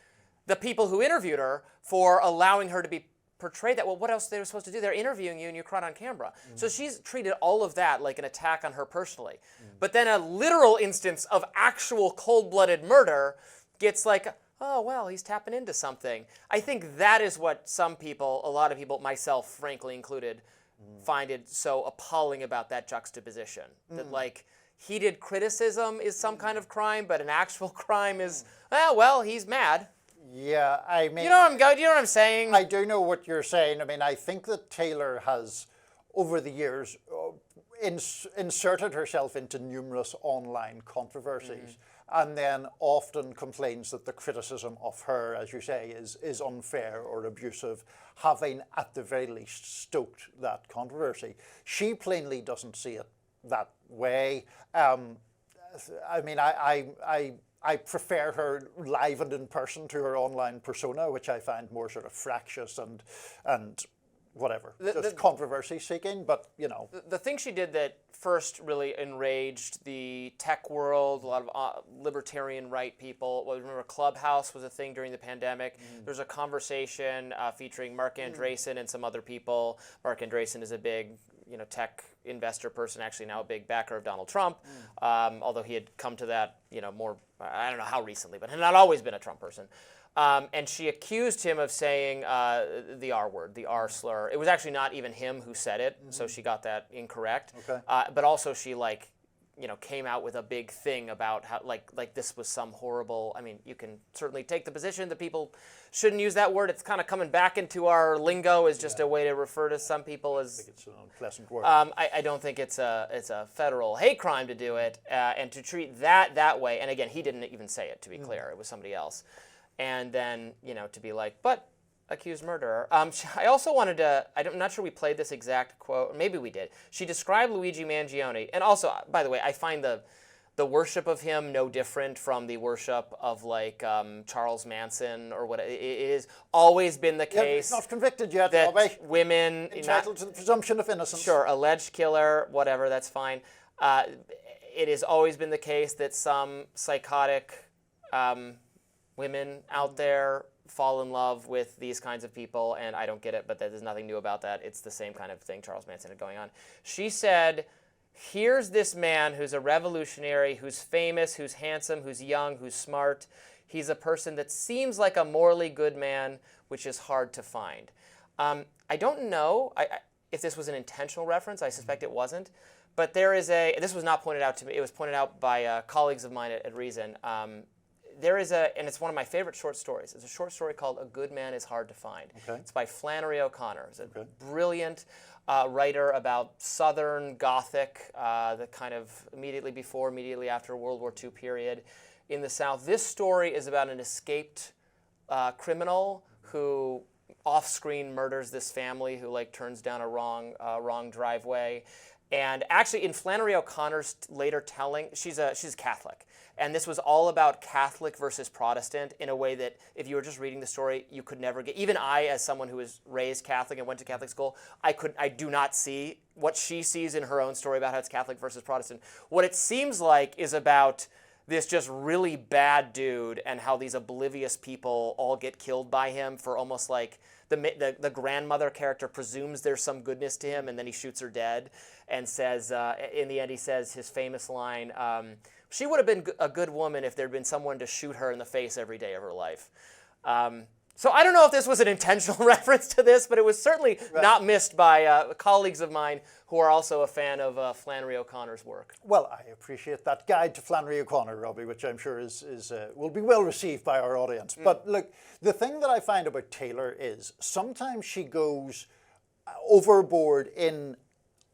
the people who interviewed her for allowing her to be portrayed that. Well, what else they were supposed to do? They're interviewing you and you're caught on camera. So she's treated all of that like an attack on her personally. But then a literal instance of actual cold-blooded murder gets like, oh, well, he's tapping into something. I think that is what some people, a lot of people, myself frankly included, find it so appalling about that juxtaposition. That like heated criticism is some kind of crime, but an actual crime is, well, he's mad. Yeah, I mean... You know what I'm saying? I do know what you're saying. I mean, I think that Taylor has, over the years, inserted herself into numerous online controversies, and then often complains that the criticism of her, as you say, is unfair or abusive, having at the very least stoked that controversy. She plainly doesn't see it that way. I mean, I prefer her live and in person to her online persona, which I find more sort of fractious and whatever, just controversy seeking, but you know. The thing she did that first really enraged the tech world, a lot of libertarian right people. Well, remember Clubhouse was a thing during the pandemic. There's a conversation featuring Mark Andreessen and some other people. Mark Andreessen is a big, tech investor person, actually now a big backer of Donald Trump, although he had come to that, more, I don't know how recently, but had not always been a Trump person. And she accused him of saying the R word, the R slur. It was actually not even him who said it, so she got that incorrect. Okay. But also she came out with a big thing about how like this was some horrible. I mean, you can certainly take the position that people shouldn't use that word. It's kind of coming back into our lingo as just a way to refer to some people as. I think it's an unpleasant word. I don't think it's a federal hate crime to do it, and to treat that way. And again, he didn't even say it, to be clear. It was somebody else. And then, to be like, but accused murderer. I also wanted to, I'm not sure we played this exact quote, or maybe we did. She described Luigi Mangione, and also, by the way, I find the worship of him no different from the worship of Charles Manson or what. It has always been the case. Not convicted yet, that Robby. Women entitled to the presumption of innocence. Sure, alleged killer, whatever, that's fine. It has always been the case that some psychotic women out there fall in love with these kinds of people, and I don't get it, but there's nothing new about that. It's the same kind of thing Charles Manson had going on. She said, here's this man who's a revolutionary, who's famous, who's handsome, who's young, who's smart. He's a person that seems like a morally good man, which is hard to find. I don't know if this was an intentional reference. I suspect it wasn't. But this was not pointed out to me. It was pointed out by colleagues of mine at Reason. There is and it's one of my favorite short stories. It's a short story called A Good Man is Hard to Find. Okay. It's by Flannery O'Connor. It's a brilliant writer about Southern Gothic, the kind of immediately after World War II period in the South. This story is about an escaped criminal who off-screen murders this family who turns down a wrong driveway. And actually, in Flannery O'Connor's later telling, she's Catholic. And this was all about Catholic versus Protestant in a way that if you were just reading the story, you could never get. Even I, as someone who was raised Catholic and went to Catholic school, I do not see what she sees in her own story about how it's Catholic versus Protestant. What it seems like is about this just really bad dude and how these oblivious people all get killed by him for almost like the grandmother character presumes there's some goodness to him, and then he shoots her dead and says, in the end, he says his famous line, she would have been a good woman if there'd been someone to shoot her in the face every day of her life. So I don't know if this was an intentional reference to this, but it was certainly not missed by colleagues of mine who are also a fan of Flannery O'Connor's work. Well, I appreciate that guide to Flannery O'Connor, Robby, which I'm sure will be well received by our audience. But look, the thing that I find about Taylor is sometimes she goes overboard in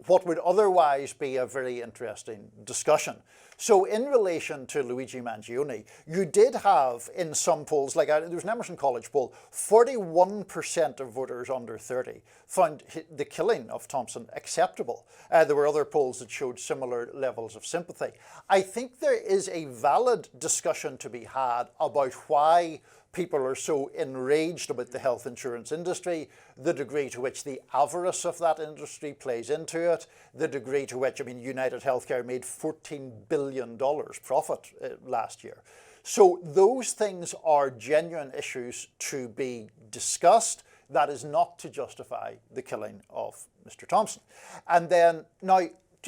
what would otherwise be a very interesting discussion. So in relation to Luigi Mangione, you did have in some polls, there was an Emerson College poll, 41% of voters under 30 found the killing of Thompson acceptable. There were other polls that showed similar levels of sympathy. I think there is a valid discussion to be had about why people are so enraged about the health insurance industry, the degree to which the avarice of that industry plays into it, the degree to which, United Healthcare made $14 billion profit last year. So those things are genuine issues to be discussed. That is not to justify the killing of Mr. Thompson. And then, now,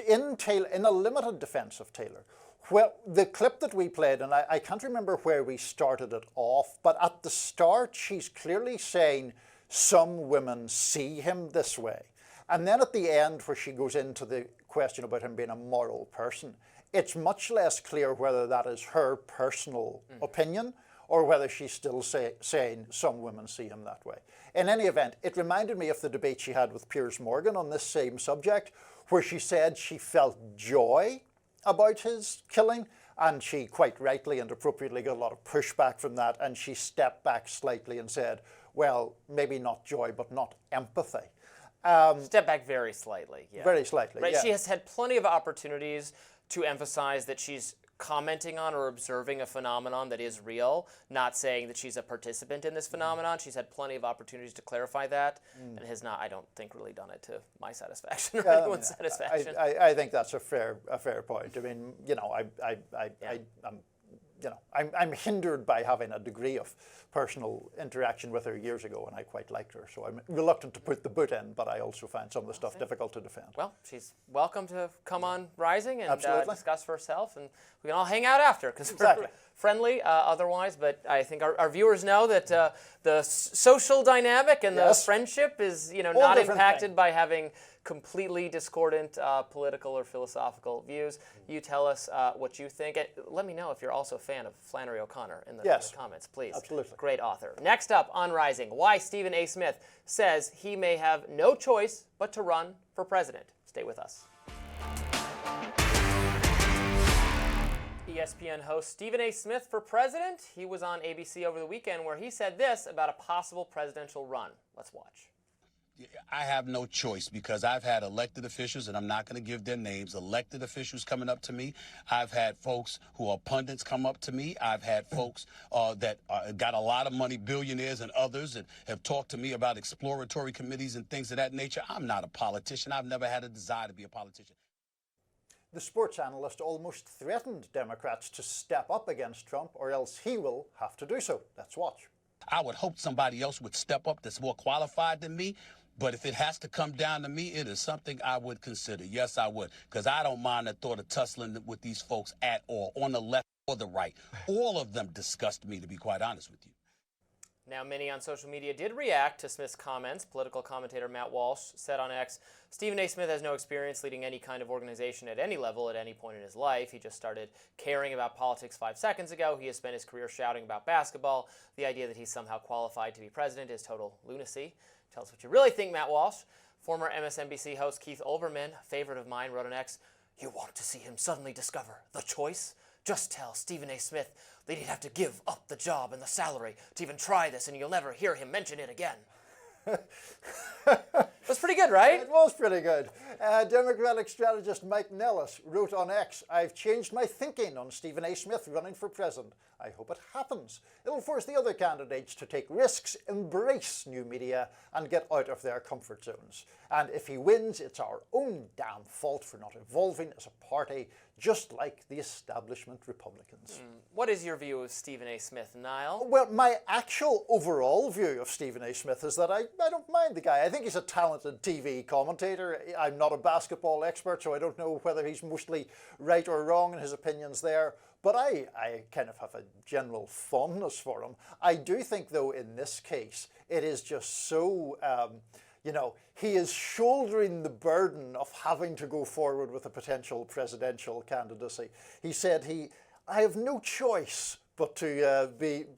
in a limited defense of Taylor, well, the clip that we played, and I can't remember where we started it off, but at the start, she's clearly saying some women see him this way. And then at the end, where she goes into the question about him being a moral person, it's much less clear whether that is her personal opinion or whether she's still saying some women see him that way. In any event, it reminded me of the debate she had with Piers Morgan on this same subject, where she said she felt joy about his killing, and she quite rightly and appropriately got a lot of pushback from that, and she stepped back slightly and said, well, maybe not joy, but not empathy. Step back very slightly, yeah. Very slightly, right? yeah. She has had plenty of opportunities to emphasize that she's commenting on or observing a phenomenon that is real, not saying that she's a participant in this phenomenon. She's had plenty of opportunities to clarify that, and has not, I don't think, really done it to my satisfaction or anyone's satisfaction. I think that's a fair point. I mean, I'm hindered by having a degree of personal interaction with her years ago, and I quite liked her. So I'm reluctant to put the boot in, but I also find some of the stuff difficult to defend. Well, she's welcome to come on Rising and discuss for herself, and we can all hang out after, because we're friendly otherwise. But I think our viewers know that the social dynamic and the friendship is not impacted by having completely discordant political or philosophical views. You tell us what you think. And let me know if you're also a fan of Flannery O'Connor in the comments, please. Absolutely. Great author. Next up on Rising, why Stephen A. Smith says he may have no choice but to run for president. Stay with us. ESPN host Stephen A. Smith for president. He was on ABC over the weekend where he said this about a possible presidential run. Let's watch. I have no choice because I've had elected officials, and I'm not going to give their names, elected officials coming up to me. I've had folks who are pundits come up to me. I've had folks that got a lot of money, billionaires and others, that have talked to me about exploratory committees and things of that nature. I'm not a politician. I've never had a desire to be a politician. The sports analyst almost threatened Democrats to step up against Trump, or else he will have to do so. Let's watch. I would hope somebody else would step up that's more qualified than me. But if it has to come down to me, it is something I would consider. Yes, I would, because I don't mind the thought of tussling with these folks at all, on the left or the right. All of them disgust me, to be quite honest with you. Now, many on social media did react to Smith's comments. Political commentator Matt Walsh said on X, Stephen A. Smith has no experience leading any kind of organization at any level at any point in his life. He just started caring about politics 5 seconds ago. He has spent his career shouting about basketball. The idea that he's somehow qualified to be president is total lunacy. Tell us what you really think, Matt Walsh. Former MSNBC host Keith Olbermann, a favorite of mine, wrote on X, you want to see him suddenly discover the choice? Just tell Stephen A. Smith that he'd have to give up the job and the salary to even try this, and you'll never hear him mention it again. It was pretty good, right? It was pretty good. Democratic strategist Mike Nellis wrote on X, I've changed my thinking on Stephen A. Smith running for president. I hope it happens. It'll force the other candidates to take risks, embrace new media, and get out of their comfort zones. And if he wins, it's our own damn fault for not evolving as a party, just like the establishment Republicans. What is your view of Stephen A. Smith, Niall? Well, my actual overall view of Stephen A. Smith is that I don't mind the guy. I think he's a talented TV commentator. I'm not a basketball expert, so I don't know whether he's mostly right or wrong in his opinions there. But I kind of have a general fondness for him. I do think, though, in this case, it is just so, he is shouldering the burden of having to go forward with a potential presidential candidacy. He said I have no choice but to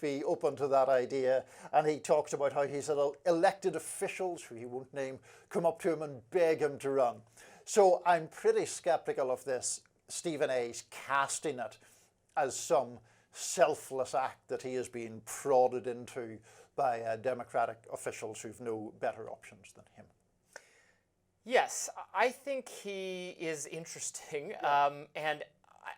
be open to that idea. And he talks about how he's had elected officials, who he won't name, come up to him and beg him to run. So I'm pretty skeptical of this Stephen A's casting it as some selfless act that he is being prodded into by Democratic officials who've no better options than him. Yes, I think he is interesting, and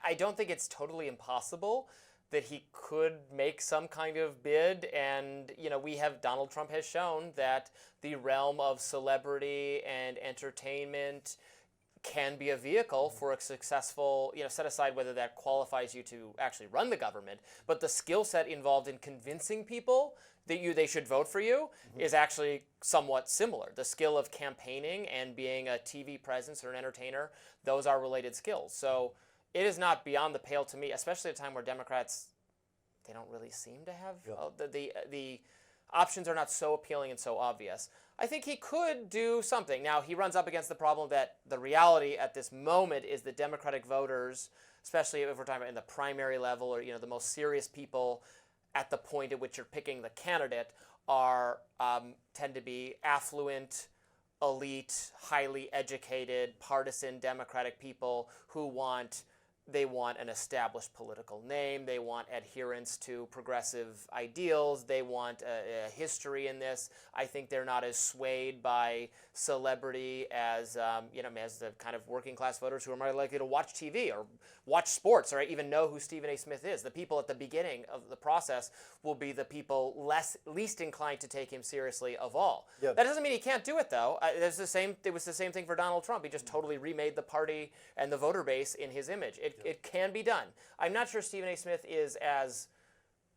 I don't think it's totally impossible that he could make some kind of bid. And Donald Trump has shown that the realm of celebrity and entertainment can be a vehicle for a successful, set aside whether that qualifies you to actually run the government, but the skill set involved in convincing people that they should vote for you is actually somewhat similar. The skill of campaigning and being a TV presence or an entertainer, those are related skills. So it is not beyond the pale to me, especially at a time where Democrats, they don't really seem to have, the options are not so appealing and so obvious. I think he could do something. Now, he runs up against the problem that the reality at this moment is that Democratic voters, especially if we're talking about in the primary level or the most serious people at the point at which you're picking the candidate, are tend to be affluent, elite, highly educated, partisan Democratic people who want They want an established political name. They want adherence to progressive ideals. They want a history in this. I think they're not as swayed by celebrity as as the kind of working class voters who are more likely to watch TV or watch sports or even know who Stephen A. Smith is. The people at the beginning of the process will be the people least inclined to take him seriously of all. Yep. That doesn't mean he can't do it, though. It was the same thing for Donald Trump. He just totally remade the party and the voter base in his image. It can be done. I'm not sure Stephen A. Smith is as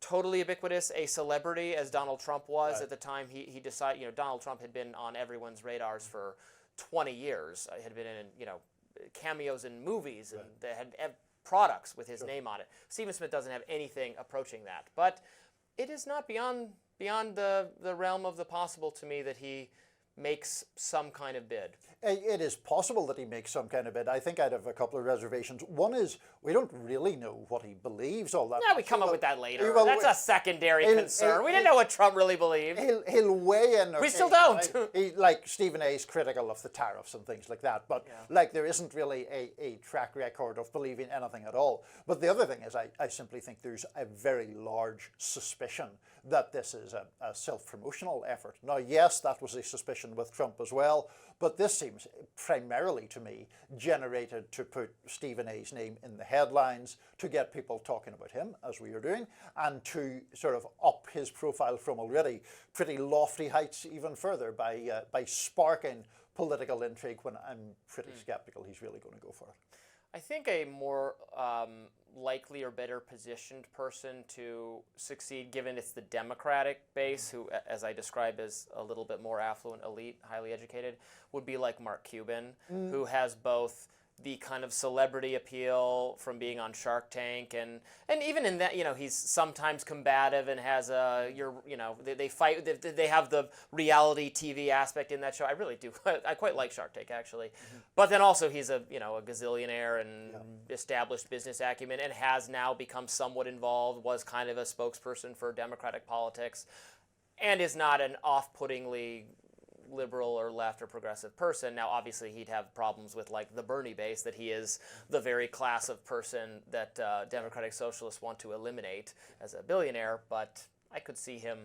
totally ubiquitous a celebrity as Donald Trump was at the time he decided. Donald Trump had been on everyone's radars for 20 years. Had been in cameos in movies and they had products with his name on it. Stephen Smith doesn't have anything approaching that, but it is not beyond the realm of the possible to me that he makes some kind of bid. It is possible that he makes some kind of bid. I think I'd have a couple of reservations. One is we don't really know what he believes all that. Yeah, we come up with that later. That's a secondary concern. We didn't know what Trump really believed. He'll weigh in. We still don't. Like Stephen A. is critical of the tariffs and things like that, but there isn't really a track record of believing anything at all. But the other thing is I simply think there's a very large suspicion that this is a self-promotional effort. Now, yes, that was a suspicion with Trump as well, but this seems primarily to me generated to put Stephen A.'s name in the headlines, to get people talking about him, as we are doing, and to sort of up his profile from already pretty lofty heights even further by sparking political intrigue when I'm pretty skeptical he's really going to go for it. I think a more likely or better positioned person to succeed, given it's the Democratic base, who, as I described, is a little bit more affluent, elite, highly educated, would be like Mark Cuban, who has both the kind of celebrity appeal from being on Shark Tank, and even in that, he's sometimes combative and has they fight, they have the reality TV aspect in that show. I really do. I quite like Shark Tank, actually. But then also he's a gazillionaire and established business acumen, and has now become somewhat involved, was kind of a spokesperson for Democratic politics, and is not an off-puttingly liberal or left or progressive person. Now, obviously, he'd have problems with like the Bernie base, that he is the very class of person that Democratic Socialists want to eliminate as a billionaire, but I could see him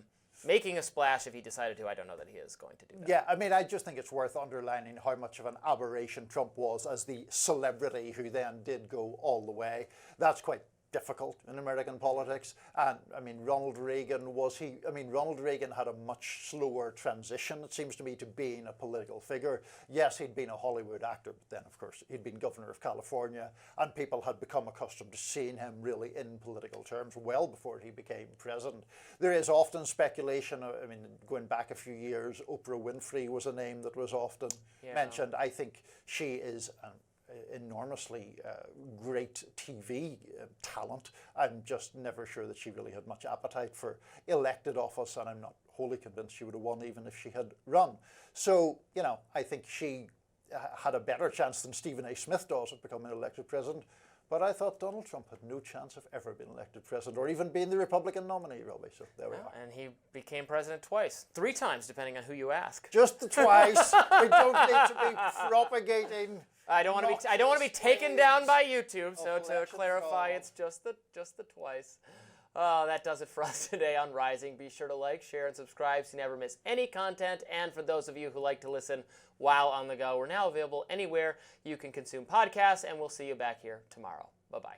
making a splash if he decided to. I don't know that he is going to do that. Yeah, I mean, I just think it's worth underlining how much of an aberration Trump was as the celebrity who then did go all the way. That's quite difficult in American politics. And I mean, Ronald Reagan had a much slower transition, it seems to me, to being a political figure. Yes, he'd been a Hollywood actor, but then of course he'd been governor of California, and people had become accustomed to seeing him really in political terms well before he became president. There is often speculation, I mean, going back a few years, Oprah Winfrey was a name that was often mentioned. I think she is enormously great TV talent. I'm just never sure that she really had much appetite for elected office, and I'm not wholly convinced she would have won even if she had run. So, I think she had a better chance than Stephen A. Smith does of becoming elected president. But I thought Donald Trump had no chance of ever being elected president or even being the Republican nominee, Robbie. So there we are. And he became president twice. 3 times, depending on who you ask. Just the twice. We don't need to be propagating. I don't want to be taken down by YouTube. So to clarify, it's just the twice. That does it for us today on Rising. Be sure to like, share, and subscribe so you never miss any content. And for those of you who like to listen while on the go, we're now available anywhere you can consume podcasts, and we'll see you back here tomorrow. Bye-bye.